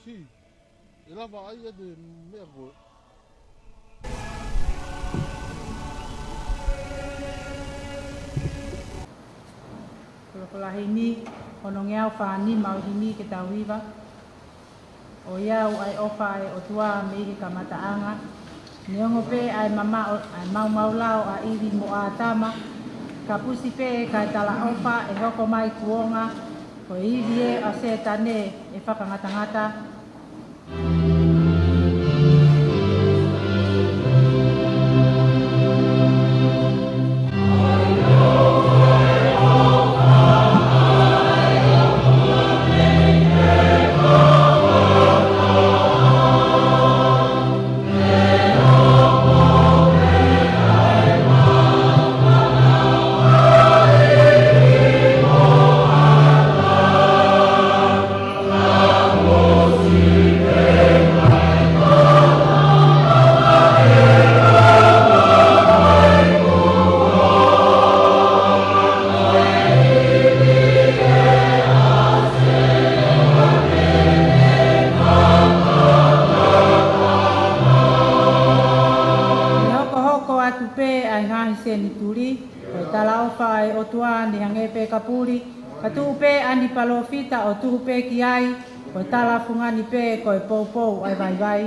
Si, e lava ai de mea koe. Kola hini, ono ngeau whaani mau hini ke tau hiva. O iau ai ofa ai o tua mei ka mataanga. Neongo pe ai mama ai mau lau a iwi mo a tama. Ka pusi pe ka tala ofa e hoko mai kuonga. Ko iwi e a se tane e whakangata-ngata. Kapuri, katu pe ani palofita o tu pe kiai, ko tala fungani pe ko pou ai vai.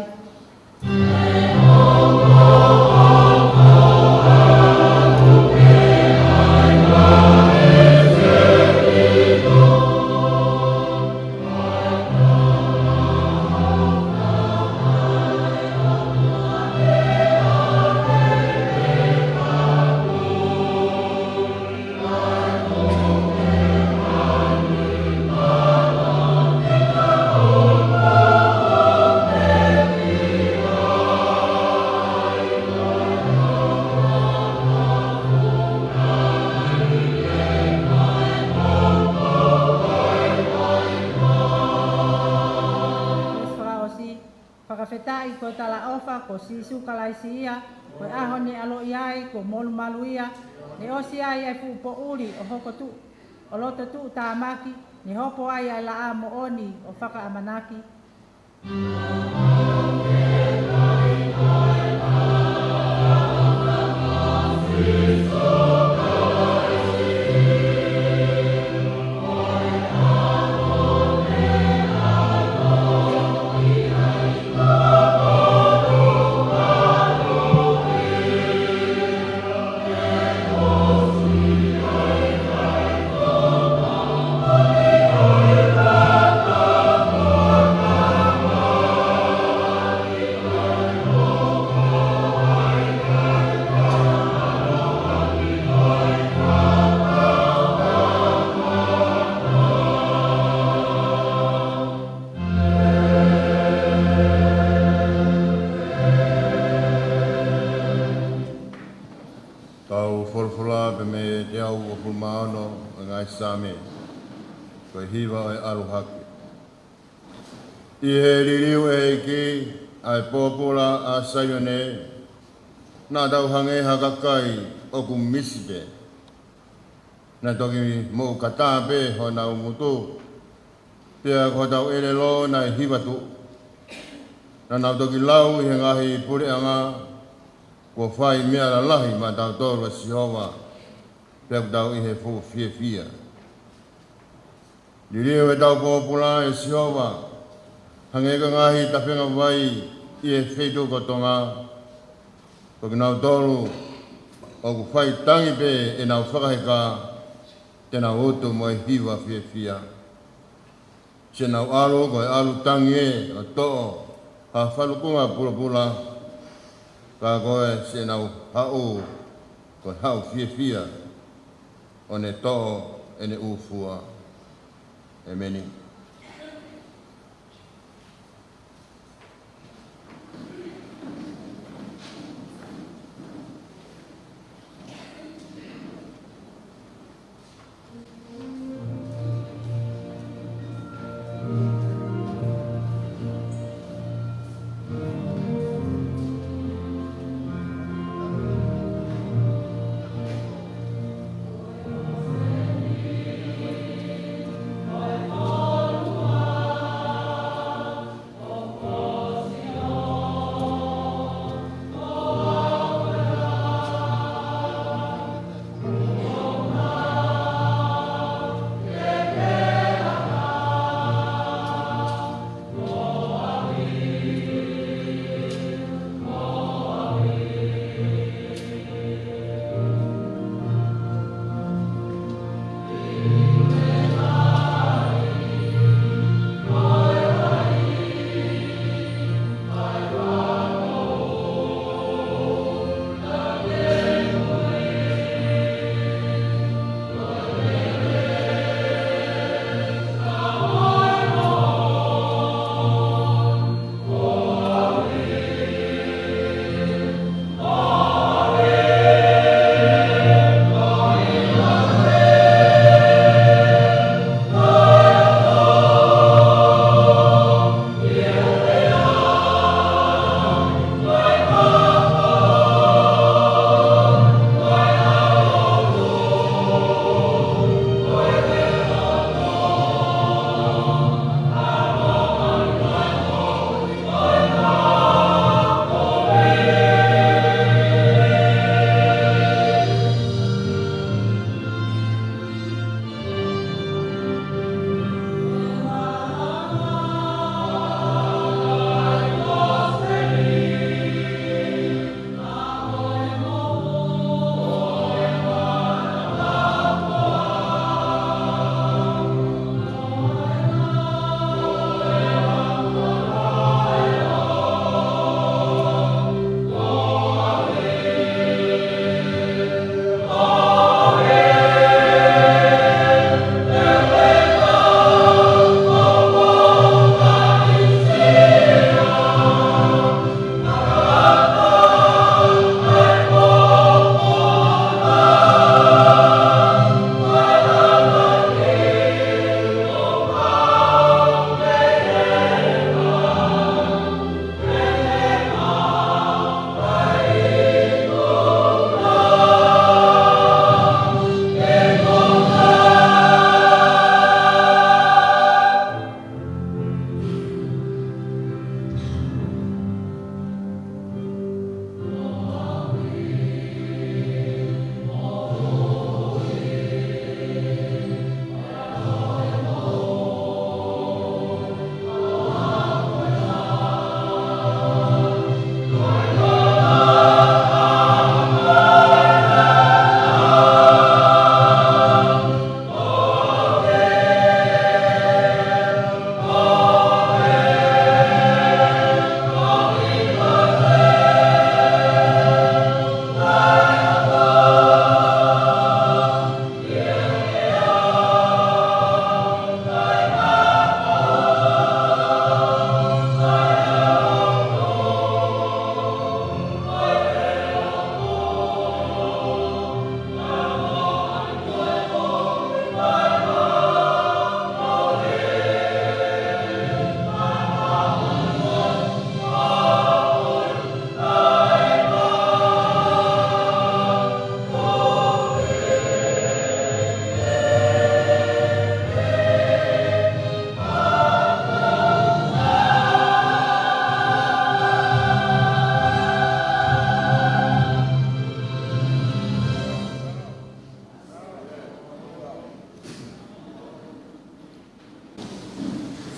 Whakawhetai ko tala ofa ko sisu kalaisia, ko aho ni alo iai ko molu malu ia, ni osi ai ai pu uri o hoko tu, o loto tu tāmaki, ni hopo ai ai la amo oni o whaka amanaki. Same, ko hiwa e aruhake. I he ririu e ki ai popola a Sayone, nā tau hange hakakai o ku misipe. Nā toki mo katape ho nā umutu, pia ko tau ere lo nā hiwa tu. Nā toki lau i he ngahi pure anga, ko whai mea la lahi ma tau tōrua sihowa, pia ko tau i he fu fia. Liliu e tau pōpula e siova. Hange ka ngahi tawhenga vai i e whetu kotonga. Ko ki nau tolu o ku whai tangi pe e nau whakaheka tēnā otu mo e hiwa fia fia. Se nau alo ko e alu tangi e o to'o ha whalukunga pula pula. Ka koe se nau hau ko hau fia fia o ne to'o e ne ufua. E meni. Oh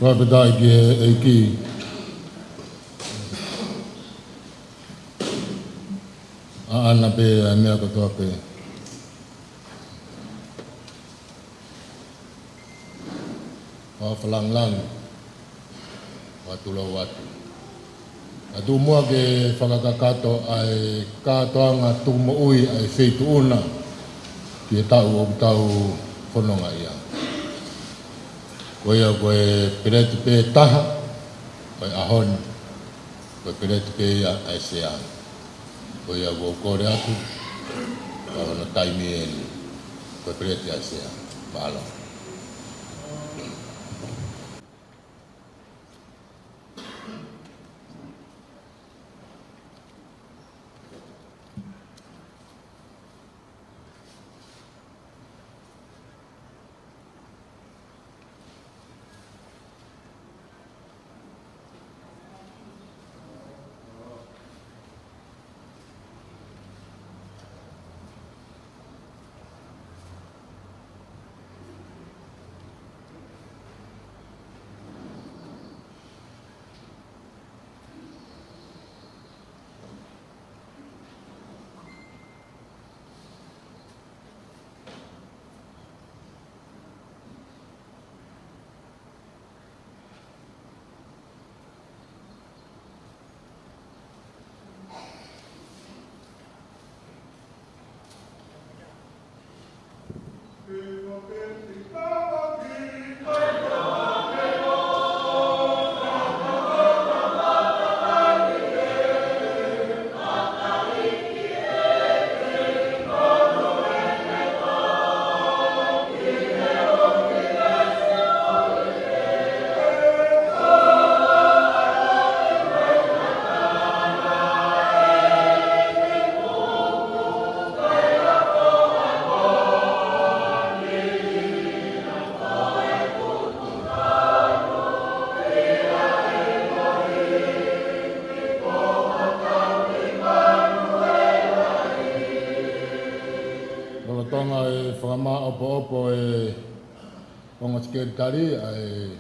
Wa bedai ki e ki. Ana pe mea katoa pe. Wa falang-lang. Wa tulau watu. Atu mua ke whakakakato ai katoanga tumo ui ai wheitu una ki e tau o tau whanonga ia. Koia koe pereti pe taha, koe ahon, koe pereti pe ia ai sea. Koia koe kore atu, koe taimi eni, koe pereti ai sea. Mahalo. Tonga e whakama opo e onga tikeritari ai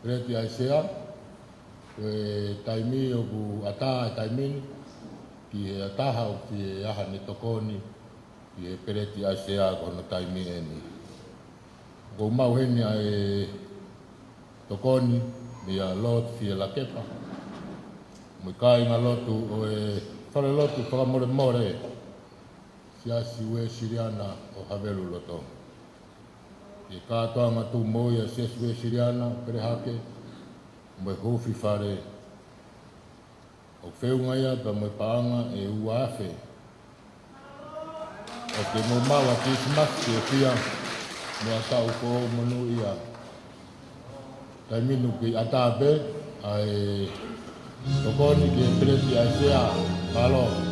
reti ai sea e taimi o ku ata e taimini ki e ataha o ki e aha ni tokoni ki e pereti ai sea kono taimi eni. Ko mau heni ai tokoni mi a lot fi e la kepa. Mui kai ngā lotu o e whare lotu whakamore more siasi ue Siriana o Havelu loto. E kātoanga tū moia siasi ue Siriana pere hake, mo e hofi whare. O whiunga ia pa mo e paanga e ua awhe. O te mo maua Christmas e pia, mo a tau ko manu ia. Tai minu ki atabe, ai tokoni ki e pereti ai sea, malo.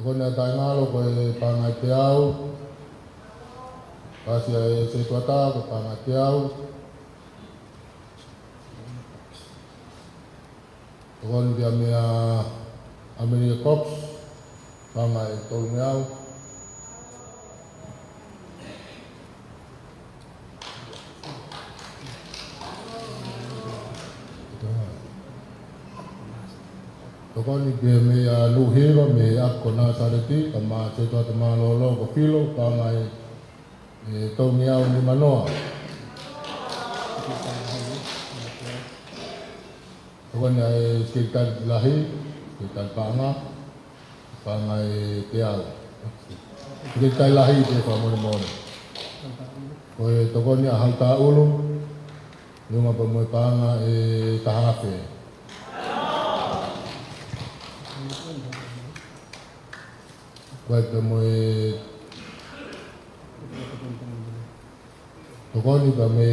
Kona tai ngalo ko e pangai te au. Kasi e se tuata ko pangai te au. Kona dia mea Amelia Cox. Pangai tolu me au. Tokoni ke me a luhira me ako na sareti kama se to te malolo ko filo kama e to mi au ni manoa. Tokoni e sekitar lahi, sekitar panga e te au. Sekitar lahi te whamone mone. Ko e tokoni a hauta ulu, yunga pa moe panga e tahafe. Koe pe moe tokoni pa me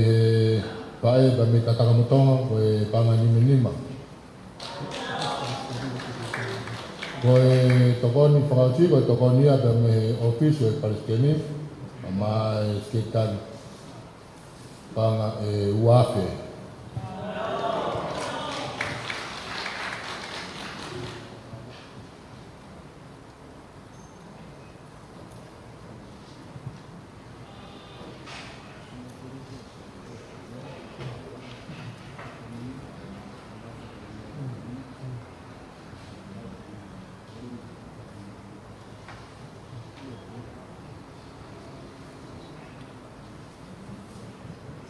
pae pa me tatakamotonga koe panga nima. Koe tokoni whakauti koe tokoni a pa me ofisu e Palestini ma e sekitar panga e uafe.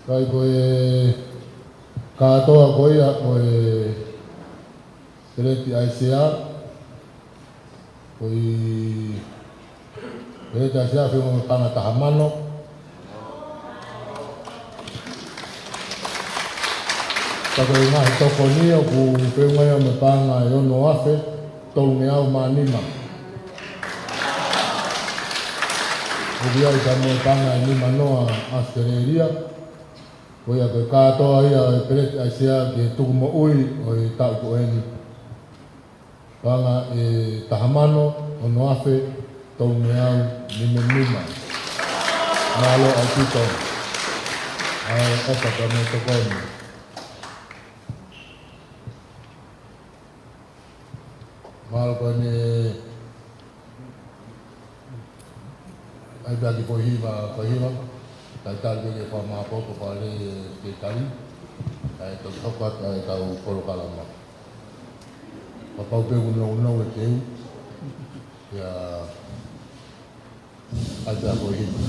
Kai koe katoa koe a koe Tereti Aisea koe Tereti Aisea whiunga me panga tahamano ka koe ngahi toko nia ku whiunga ia me panga e ono afe tolu me au manima Ubiai ka mo panga e nima noa Australia Koia koe katoa ia e Tereti Aisea ke tuku mo ui o i tau ko eni. Panga e tahamano, ono afe, tau me au, nima. Malo au tito. Ai opa ka me tokoni. Malo koe ne ai bagi ko hiva. Kai tali ke wha mapoto pale ke tali. Kai tau hokat ai tau kolo kalama. Papau pe unau e teu. Ia ai te ako hiva.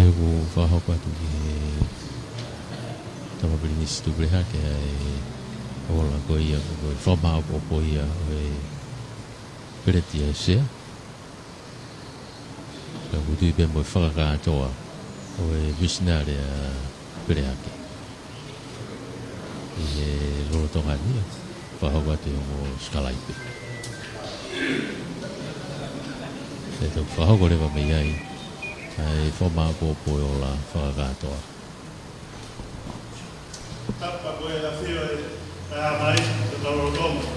ko whahapa tu ki he tamapiri nisi tu breha ke ola ko ia ko whamao po ia pereti e sea ka kutu i pe mo whakakatoa visionary breha ke i he lorotonga nia whahapa te o skalaipe e tau whahapa rewa me iai ai whamao po ola whakakatoa Tapa koe la whio e mai te tau rotonga.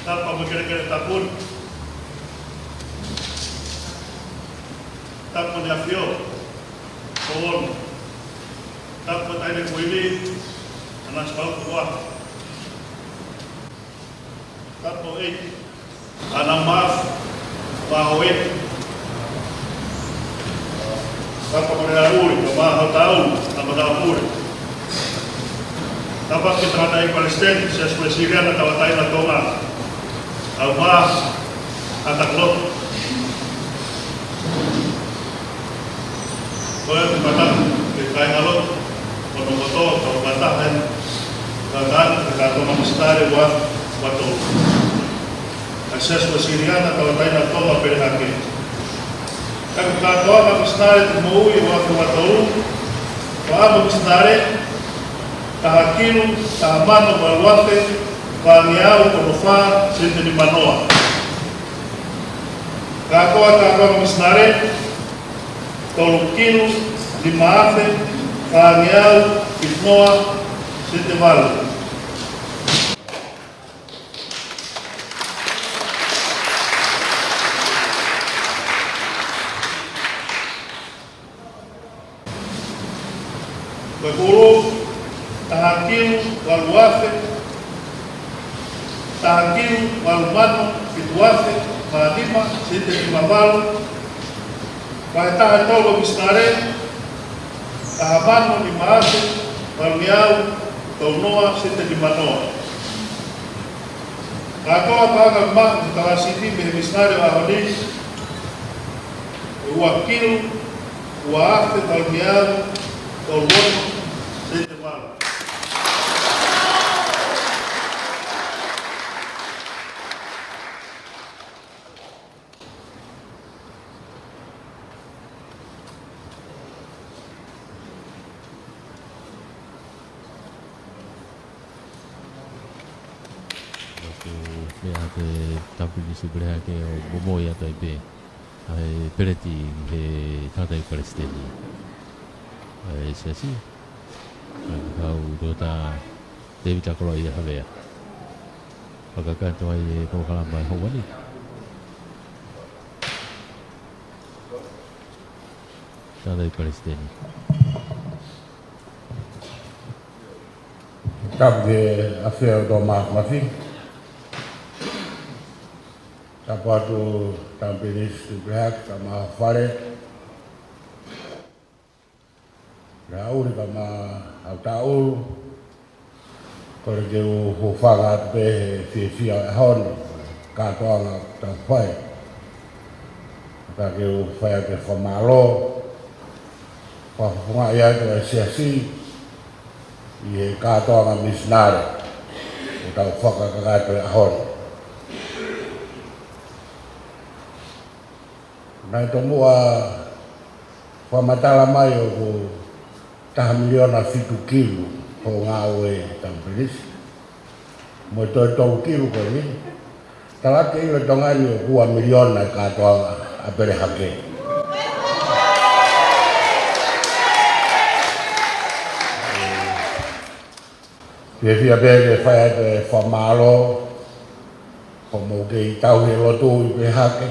Tapa mo kere tapun. Tapa ni a whio. Kowon. Tapa taine kuili. Anas pau kua. Tapa ei. Ana maf. Pahoe. Tapa mo ni a uri. Kama hau tau. Tapa tau uri. Dapat kita ada Palestina, sesuai Syria dan kawatai dan Toma, Allah atak lo. Kalau kita kita ngalot, moto-moto, kalau batahan, bahkan kita Toma mestari buat waktu. Sesuai Syria dan kawatai dan Toma berhaki. Kan kita Toma mestari mau waktu, kalau mestari Tahakinu, tahamano walwate, waniau konofa, sente di manoa. Kakoa misnare, tolukinu, limaafe, waniau, itnoa, sente valu. Beguru, tahakil wal wafe, tahakil wal manu fit wafe, malima sinte di mabal, tahan tolo misnare, tahamanu di maafe, wal miau, tolnoa sinte di manoa. Ako apa mak tawasiti be misnare wahoni, wakil, wafe, wal miau, tolnoa sinte malu. Tapi di sebelah ke bomo ya tai be ai pereti he tatai Palestina ai sesi kau dota David Takolo ya habe ya pagakan tu ai ko kalam ba ho wani tatai Palestina Kap de affaire do mak mafi. Tapa tu tampinis tu behak kama fare. Raul kama au taul. Kore ke o whanga pe fia hon. Katoanga ta whai. Ta ke o whai ke whamalo. Whafunga ia ke siasi. I katoanga misnare. O tau whaka kakato e hon. Nai tomua whamatala mai o ko taha miliona fitu kilu o ngā oe tampiris. Mo toi tau kilu ko ni. Talake iwe tongani o kua miliona katoa a pere hake. Whia pere whai te whamalo o mo kei tau he lotu i pe hake.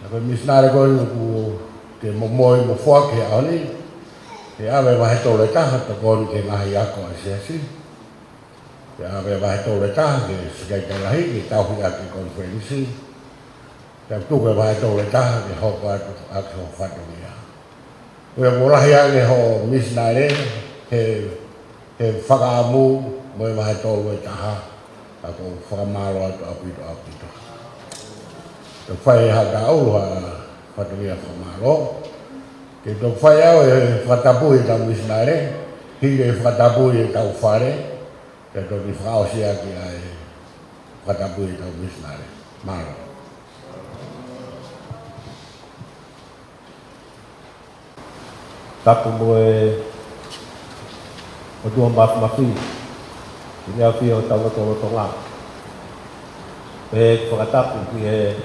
Ako misnare ko ku ke momoi mo fo ke ani e ave vai to le taha to kon ke ngai ako asiasi e ave vai to le taha ke skai ke lai ke tau hi aki konferensi ta tu ke vai to le taha ke ho pa ako fatu ya o mola ya ke ho misnare he whakaamu mo vai to le taha ako whakamalo ato apito. Te whai haka auru ha whaturia whamaro. Ke tō whai au e whatapu e tau misnare, hige e whatapu e tau whare, ke tō ki whaosia ki a e whatapu e tau misnare. Maro. Tapu mo e o tua mafi, i ngā whia o tau tōro tonga. E whakatapu ki e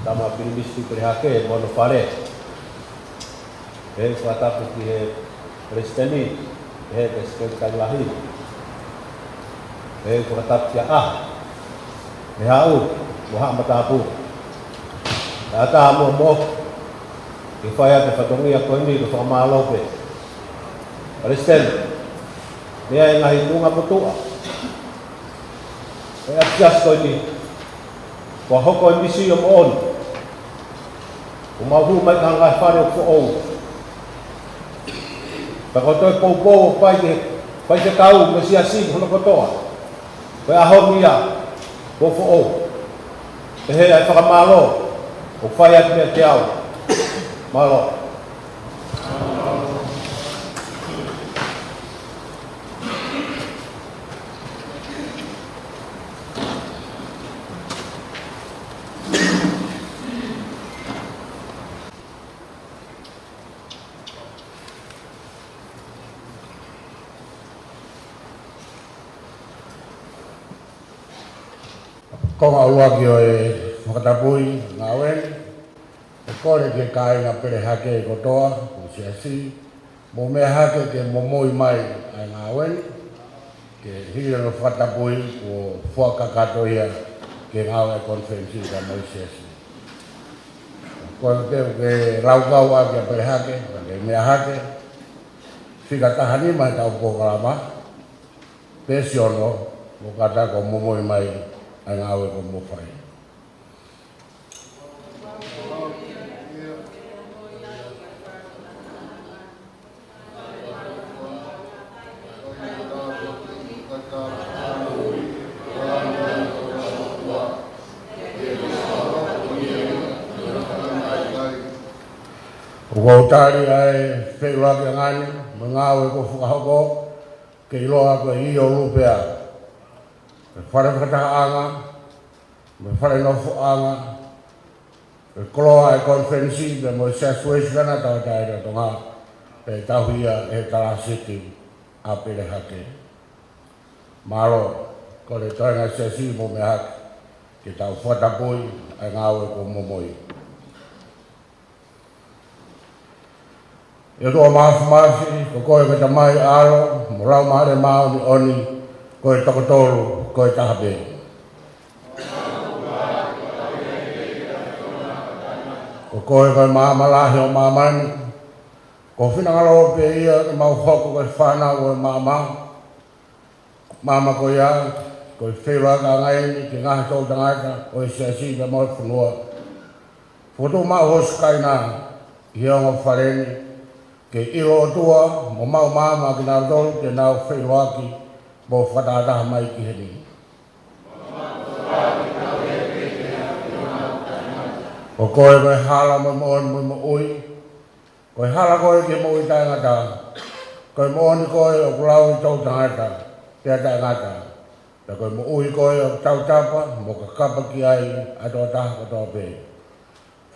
tama pirimisi kore hake e mono whare. E whakatapu ki e Presteni, e te skeu kailahi. E whakatapu ki a aha. E hau, mo haa matapu. E ata mua mo, ke whaia te whatongia koe ni ko whakamalope. Presteni, mea e ngahi tunga motua. E atias koe ni, kua hoko e misi o mooni. O mahu mai ka ngai whare o whaou. Pa kotoe pou o pai te kau me si asi hono kotoa. Koe aho mia o whaou. E he ai whakamalo o whai ati mea te au. Malo. Konga ua ki o e whakatapui ngā wen, e kore ke kai ngā pere hake e kotoa, o si asi, mo mea hake ke momoi mai ai ngā wen, ke hira no whakatapui o whakakato ia ke ngā wen konferensi ka mo si asi. Koe teo ke raukau a ke pere hake, ke mea hake, whika tahani mai tau pokalama, pesi ono, mo kata ko momoi mai ai ngā wen ko mo whai. Ko tari ai whewha ke ngani, mangāwe ko whakahoko, ke iloa ko i o rupea. Me whare whakataanga, me whare nofo anga, me koloa e konferensi, me mo se suesikana tau taira tonga, e tahuia e Talasiti a pere hake. Malo, ko le toenga se si mo me hake, ke tau whatapui, ai ngāwe ko momoi. E toa maafi, ko koe me ta mai alo, mo rau maare mao ni oni, koe tokotolu, koe tahape. Ko koe koe maamalahi o maamani, ko whinangalo pe ia ke mau hoko koe whanau koe maama, maama koe ia, koe whewa ka ngaini, ke ngahi tau tangata, koe siasi ka moi whanua. Foto maa hoskai nā, hionga whareni, ke ilo tua, mo mau mama ki nā tolu, ke nāu whairoaki, mo whatataha mai ki heni. O koe koe hala mo mooni mo ui, koe hala koe ke mo i tangata, koe mooni koe o kulau i tau tangata, pia tangata, ta koe mo ui koe o tau tapa, mo ka kapa ki ai, ato taha katoa pe.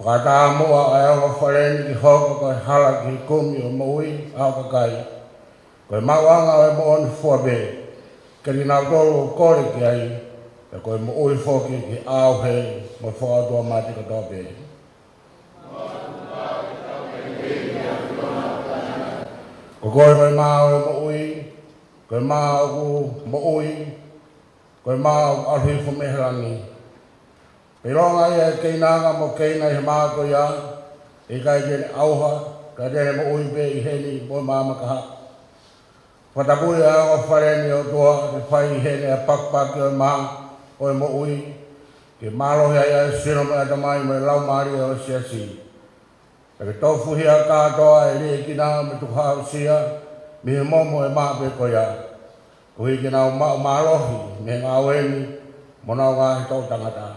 Whakataha mua ai au whareni ki hoko koe hala ki kumi o maui au kakai. Koe mauanga o e mooni fuabe, keri nau tolu o kore ki ai, e koe maui foki ki au he, mo whakatua mati katoa pe. Ko koe koe mau e maui, koe mau ku maui, koe mau alhi fumeherani. Pironga ia keinanga mo keina i maa ko ia, i kai kene auha, ka kene mo uipe i heni mo mama kaha. Whatapui a o whareni o tua, i whai i heni a pakpaki o maa, o e mo ui, ke malohi a ia sino me atamai me lau maari o siasi. E ke tofuhi a kātoa e rie kina me tuha o sia, mihi momo e maa pe ko ia. Kuhi kina o malohi, me ngā weni, mo nau ngā hi tau tangata.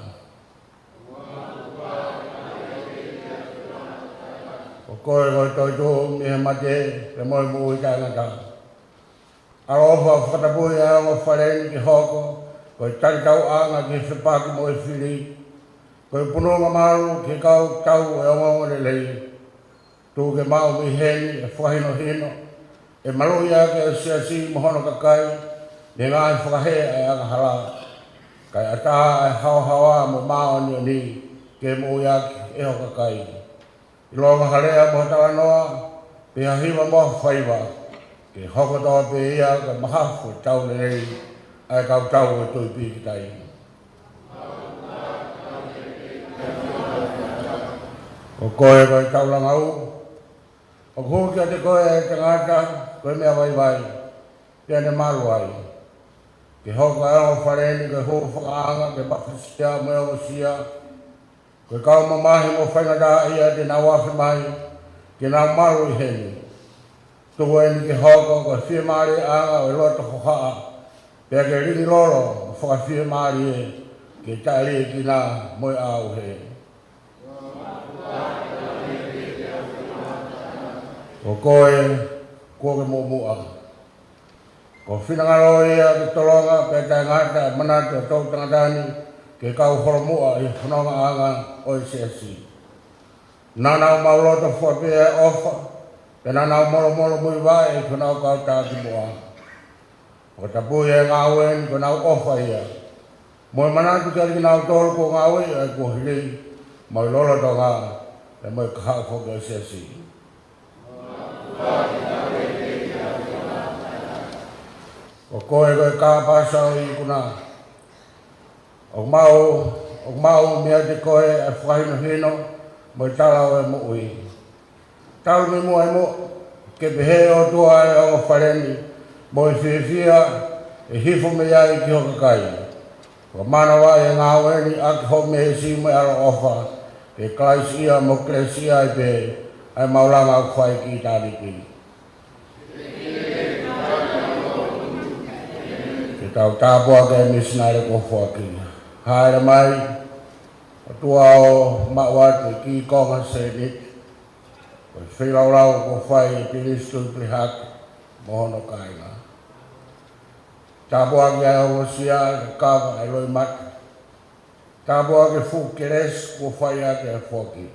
O koe koe toi tō mi he mate, le moe mui ka ngata. Arofa whatapui a o whareni ki hoko, koe tari tau anga ki sepaki mo e whiri, koe punonga maru ki kau tau e ongongo le lei, tū ke mau mi heni e whahino hino, e maru ia ke o siasi mohono kakai, me ngai whakahe e anga hala, kai ata e hao hawa mo mao ni ni, ke mo ia e ho kakai. I longa harea mo tawa noa, pe hahiwa mo whaiwa, ke hoko toa pe ia ka mahafu tau le rei, ai kau tau e tui pi ki tai. O koe koe tau langau, o kuki a te koe e te ngata, koe mea vai vai, pia ne maru ai. Ke hoko e o whareni, ke hoko whakaanga, ke pakistia mo e o sia, koe kau mamahi mo whaingata ia te nau afi mai, ke nau maru i heni. Tuku e ni ke hoko, koe whia maari anga o e loto hokaa, pia ke ringi loro, whaka whia maari e, ke tae e ki nā moe au he. O koe, koe mo mua. Ko whinangaro ia ke tolonga, pia tae ngata, manate o tau tangatani, ke kau horomua i whanonga anga o i siasi. Nanau mauloto whapea e ofa, pe nanau molo mui vai e whanau kau tāti mua. O tapui e ngāwen, ko nau ofa ia. Moe manatu kari ki nau tolu ko ngāwe, e ko hili, mai lolo to ngā, e mai kahau whoke o siasi. O koe koe kāpasau i kuna. O mau mea te koe e whahino hino, mo i talau e mo ui. Tau me mua e mo, ke pehe o tua e o whareni, mo i whiwhia e hifo me iai ki hoka kai. O mana wa e ngā weni aki ho me he si mo e aro ofa, ke klaisia mo klesia i pe, ai maulanga au whai ki tariki. Ke tau tāpua ke misinare ko whaki. Haere mai, o tua o mawate ki konga se nit, o i whiraulau ko whai e piristu i prihaki, mohono kainga. Tāpua ki ai o sia ke kawa e loi mati. Tāpua ki fukeres ko whai a ke whoki.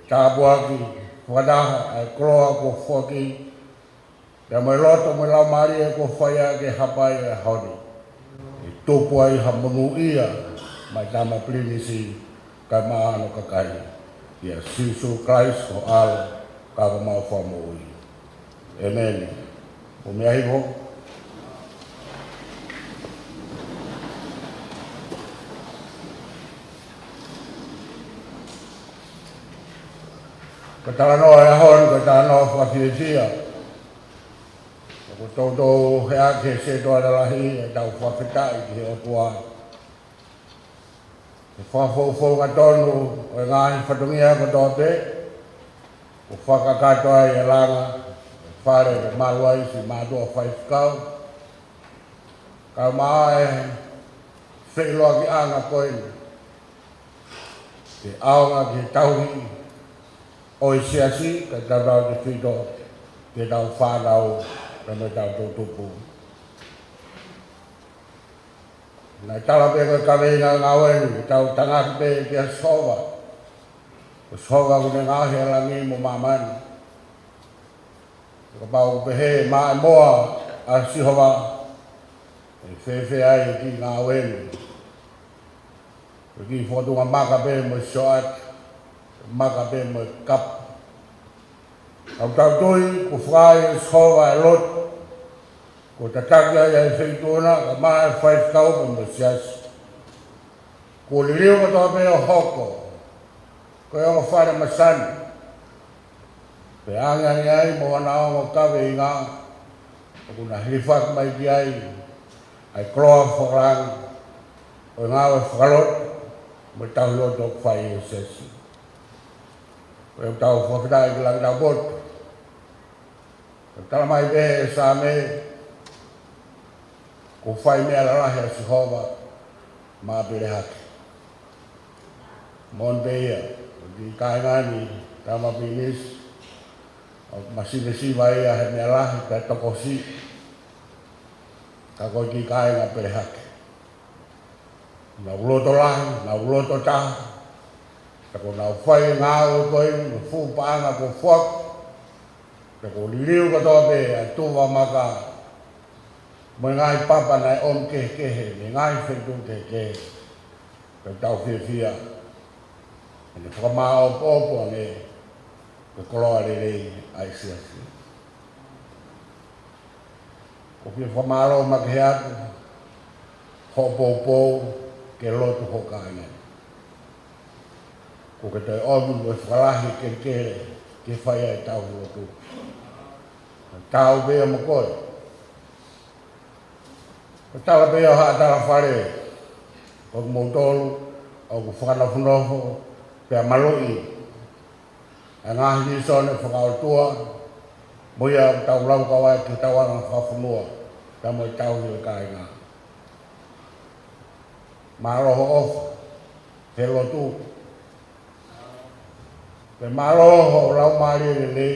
Tāpua ki whadaha e kroa ko whoki, te mai loto mai lau mari e ko whai a ke hapai e honi. Tōpua i hamunu ia, mai tama plinisi, kai maano kakai. Ia Sisu Christ o alo, kawa mau whamui. Amen. O mea hivo. Ka tānoa e hon, ka tānoa whawhiwhia. Ko tōtō he ake se toa rahi e tau whawhitai ki he o tua. Ke whawhau ngā tonu o e ngāhi whatungia ko tō te. Ko whakakatoa e langa, e whare e maruai si mātua whaifkau. Kau maa e wheiloa ki anga koe. Ke aonga ki tauhi o i siasi, ka tātau ki whito, ke tau whānau. Kama tau tutupu. Nai tala pe koe kaweina ngā wenu, tau tangaki pe kia sowa. Ko sowa kune ngāhi alangi mo mamani. Ko pau pe he maa e moa a sihowa. E whewhe ai ki ngā wenu. Ko ki whotunga maka pe mo soat, maka pe mo kap. Au tau tui, ko whai e sowa e lot, ko tatakia ia e whituana, ka maa e whaifkau pa mo siasi. Ko lireo ka toa pe o hoko, ko e o whare masani. Pe angani ai, mo wana o kawe i ngā, o kuna hirifak mai ki ai, ai kroa whakarang, o ngā e whakarot, mo tau loto whai e siasi. Ko e tau whawhitai ki lang tau botu. Tala mai be sa me ko whai mea la rahi a Sihova ma bere haki. Mon be ia, o di kaingani tama bilis, masih vai a he mea lahi, ka tokosi, ka koi ki kai ngā perehake. Na uloto lahi, na uloto taha, tako na whai ngā oi koi, na fu paanga ko fuak, tako liriu katoa pe a tuwa maka, mo ngai papa nai om kehe, me ngai whentu kehe, ka tau whiawhia, ane whakamā opo ane, ka koloa rei ai siasi. Ko pia whamaro makeatu, hopopo, ke lotu hoka ane. Ko ke tai omu e whakalahi kere, ke whaia e tau lotu. Tau bea makoi. Ko tala bea haa tala whare, ko motolu, au ku whakanafunofo, pia maloi. A ngahi ni sone whakautua, moia tau lau kawai ki tawanga whafunua, ka moi tau hiu kai ngā. Māroho ofa, he lotu. Pe māroho lau maari nei,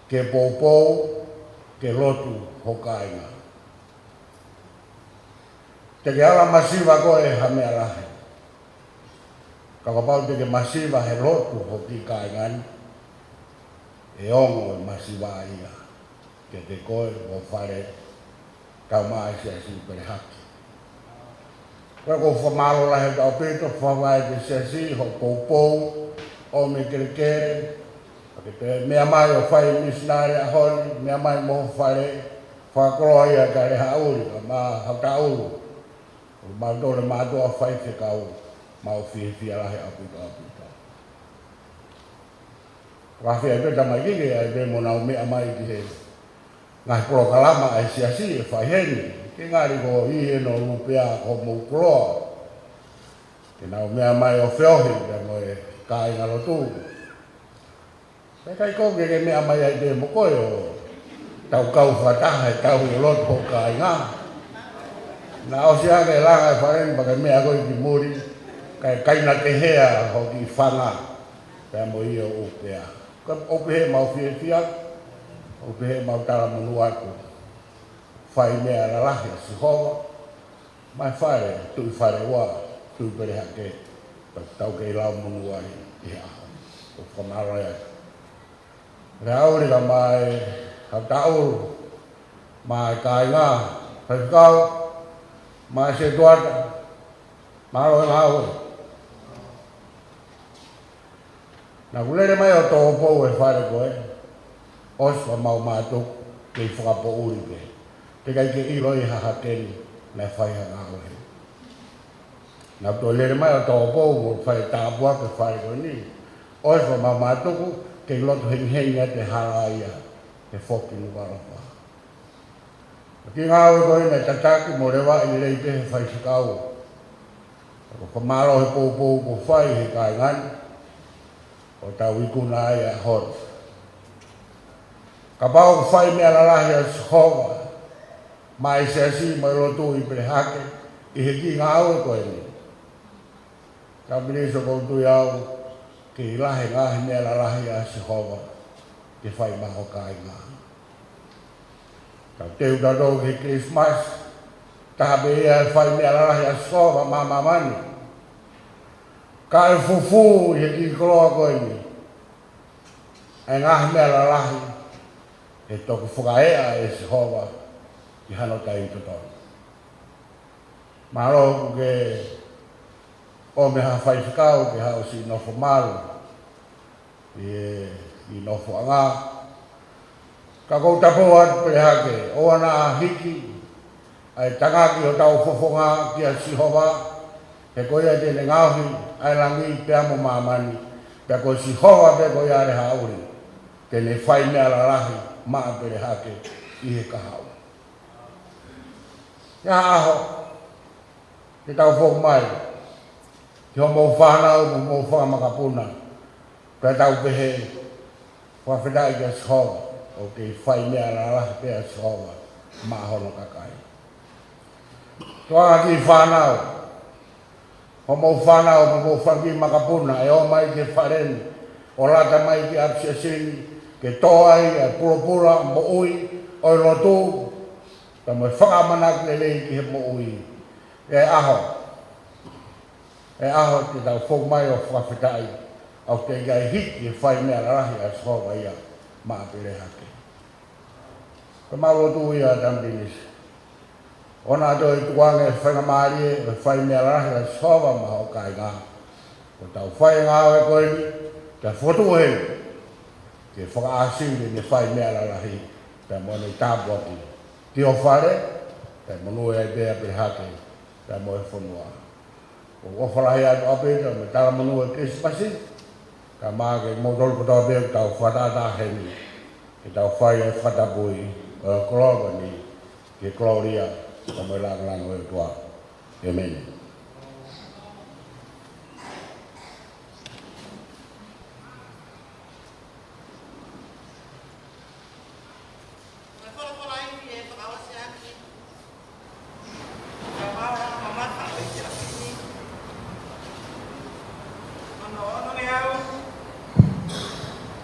ke pōpou, ke lotu hokai ngā. Te ke ala masiva koe ha mea lahe. Kakapau te ke masiva he lotu hoki kai ngani, e ongo e masiva ia, ke te koe o whare, kau mai se asi pere haki. Koe ko whamaro lahe tau pito, whawai te se asi, ho pōpou, o me kere, ke te mea mai o whai misinare a honi, mea mai mo whare, whakoloa ia ka reha uri, ma hauta uru, ma dole ma doa whai te kau, ma o whia lahe apita. Whawhia e peta mai kike, ai pe mo nau mea mai ki he, ngai polo kalama ai siasi e whaiheni, ke ngari ko ihe no lupea ko moukoloa, ke nau mea mai o whiohi, ke mo e kai ngalotu. Pe kai koke ke mea mai ai te mokoe o tau kau whataha e tau i loto ho kai ngā. Na o si ake langa e wharen pa ke mea koe ki muri, kai kaina ke hea ho ki whanga, pe mo i o upea. Ka opehe mau whia, opehe mau tala manu atu, whai mea la lahi si hoa, mai whare, tui whare wā, tui pere hake, tau kei lau manu ai i aho, o whamaro ea. Rea auri ka mai hatauru, mai kai ngā, whaikau, mai se tuata, maro e ngāwe. Nā kulere mai o tō pou e whare koe, oswa mau mātuk kei whakapo uri pe. Te kai ke iroi hahakeni na whaiha ngāwe. Nā tō lere mai o tō pou o whai tāpua ke whare koe ni, oswa mau mātuku kei loto hengenga te haraia te whoki nukarofa. Ki ngāwe koe me tataki mo rewa i rei te he whai sakau. Ko whamaro he pou ko whai he kai ngani, o tau ikuna ai a hor. Ka pao whai mea lalahi a sihoga, mai se asi mai rotu i prehake, i he ki ngā aue koe ni. Ka miniso koutu iau, ki ilahe ngahi mea lalahi a sihoga, ki whai maho kai ngā. Ka teu tatou ki Christmas, tahape ia whai mea lalahi a sihoga, mamamani. Ka e fufu i he ki koloa koe ni. E ngahi mea la lahi, e toku whakaea e si hoa i hano tai i tutoi. Maro ku ke o me ha whai whikau ke hao si nofo maru, i nofo anga. Ka kou tapo atu pere hake, o ana hiki, ai tangaki o tau fofonga ki a si hoa, he koia tene ngauhi, ai langi pea mo mamani, pea ko si hoa pe koia re hauri, tene whai mea la lahi, maa pere hake, i he kahau. Ia aho, te tau fok mai, ki ho mou whanau, mou whamakapuna, pea tau pehe, whawhedai kia si hoa, o ke whai mea la lahi pea si hoa, maa hono kakai. Toanga ki whanau, ho mo whanau mo whangi makapuna e o mai ke wharen o lata mai ki apsia sini, ke toai, e pula mo ui, o i lotu, ta mo whakamanak lelei ki he mo ui. E aho ki tau fok mai o whakawhitai, au te iai hiki e whai mea rahi a skoa ia, maa pere hake. Ka malotu ia tamdinis. Ona ato i tuange whangamari e whai mea rahi a skoa maha o kai ngā. Ko tau whai ngā e koe ni, ka whotu he, ke whakaasiri ni whai mea rahi, ta mo nei tāpuaki. Ti o whare, ta monu e bea pere hake, ta mo e whanua. O wharahi atu ape, ta me tala monu e Christmasi, ka maa ke motol kutoa bea tau whatata heni, ke tau whai e whatapui, o kologa ni, ke Gloria, ta mo e langalango e tua. Amen.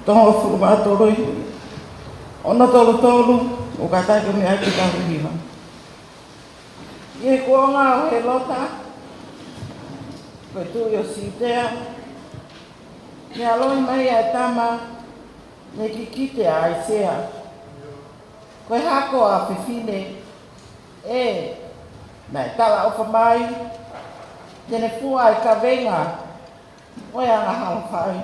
Tongo fuku mātoroi, ona tolu tolu, o katai ka mea ki tahu hima. Ie kua ngā o he lota, koe tui o sitea, me aloi mai e tama, ne ki kite a aisea. Koe hako a whiwhine, mai tala o whamai, tene fua e ka venga, oe anga halawhai.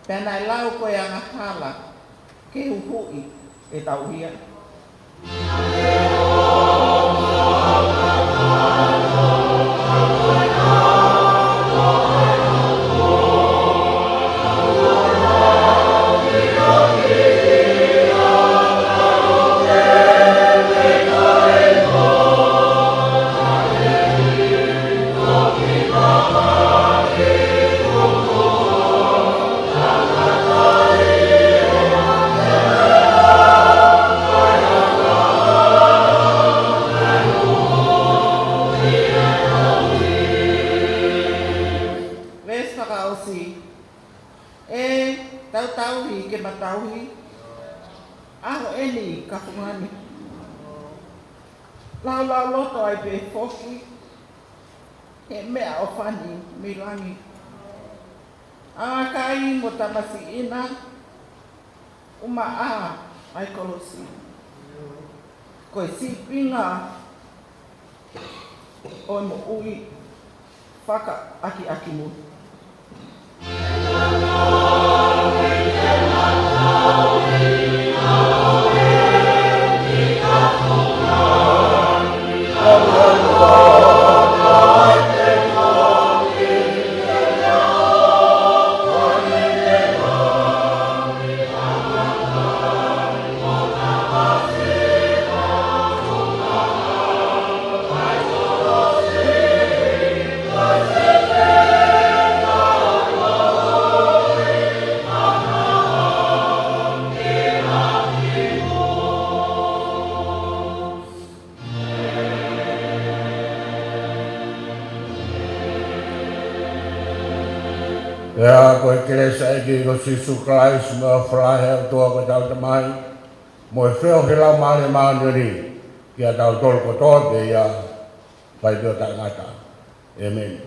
Pena e lau koe anga hala, ke uhui e tauhia. Lau loto ai pe foki, he mea o whani, mirangi. Kai mo tamasi ina, uma ai kolosi. Koe si pinga, o mo ui, whaka aki mu. Ya, koe kere saiki ko Sisu Christ me o whalahe o tua ko tau tamai. Mo e wheo he lau maare maaneri ki a tau tolu ko toa te ia pai teo ta ngata. Amen.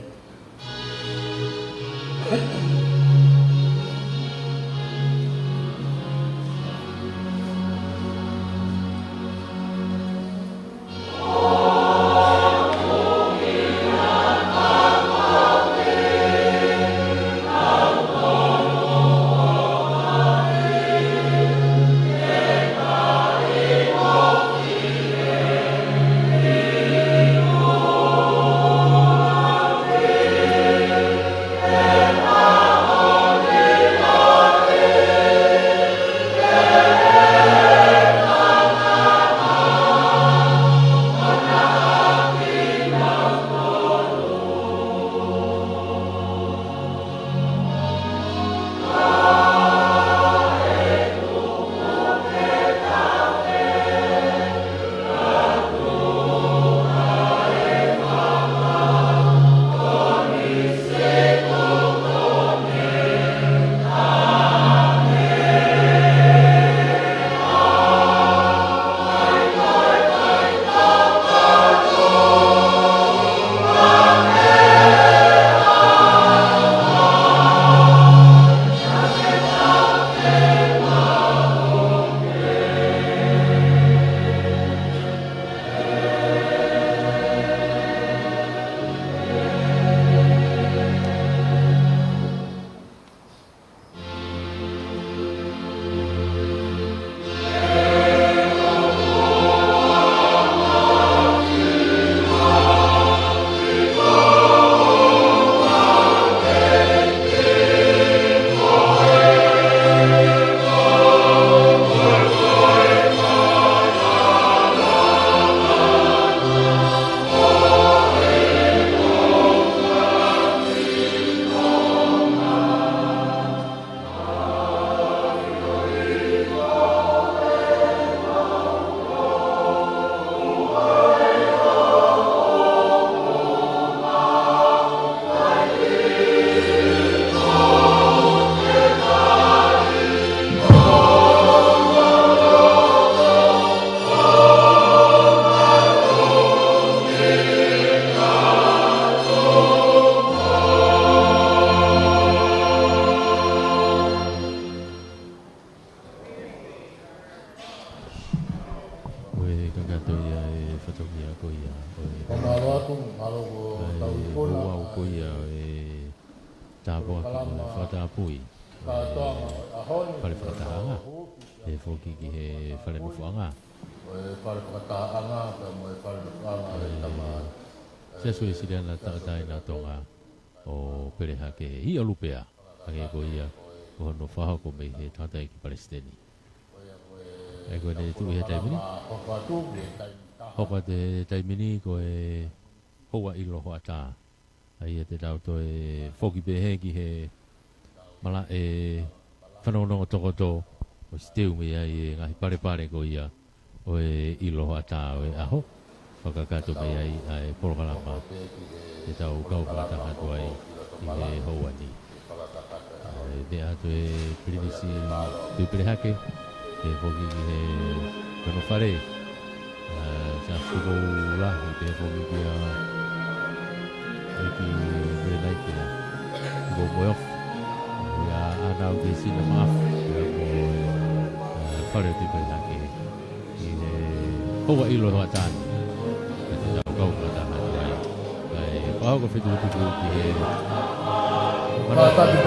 Se sui sila na tatai na tonga o pereha ke hi alupea ake ko ia ko no faha ko me he tatai ki Palestini. E ko ne tu he taimini. Hoka te taimini ko e hoa ilo hoa tā. Ai e te tau to e foki pehe ki he mala e whanonongo tokoto o steu me ai e ngahi pare pare ko ia o e ilo hoa tā o e aho. Whakakato mai ai ai porokalama e tau kaupata hatu ai i he houani. Me atu e pirinisi tui pirehake e whoki ki he kanowhare sa whuko lahi te whoki ki a e ki merenai ki a whuko moeof e a anau ki sina maafu e a whare tui pirehake i he hoa ilo hoa tāni. Kau kata hati ai, kau kau fitu fitu ki mana tapi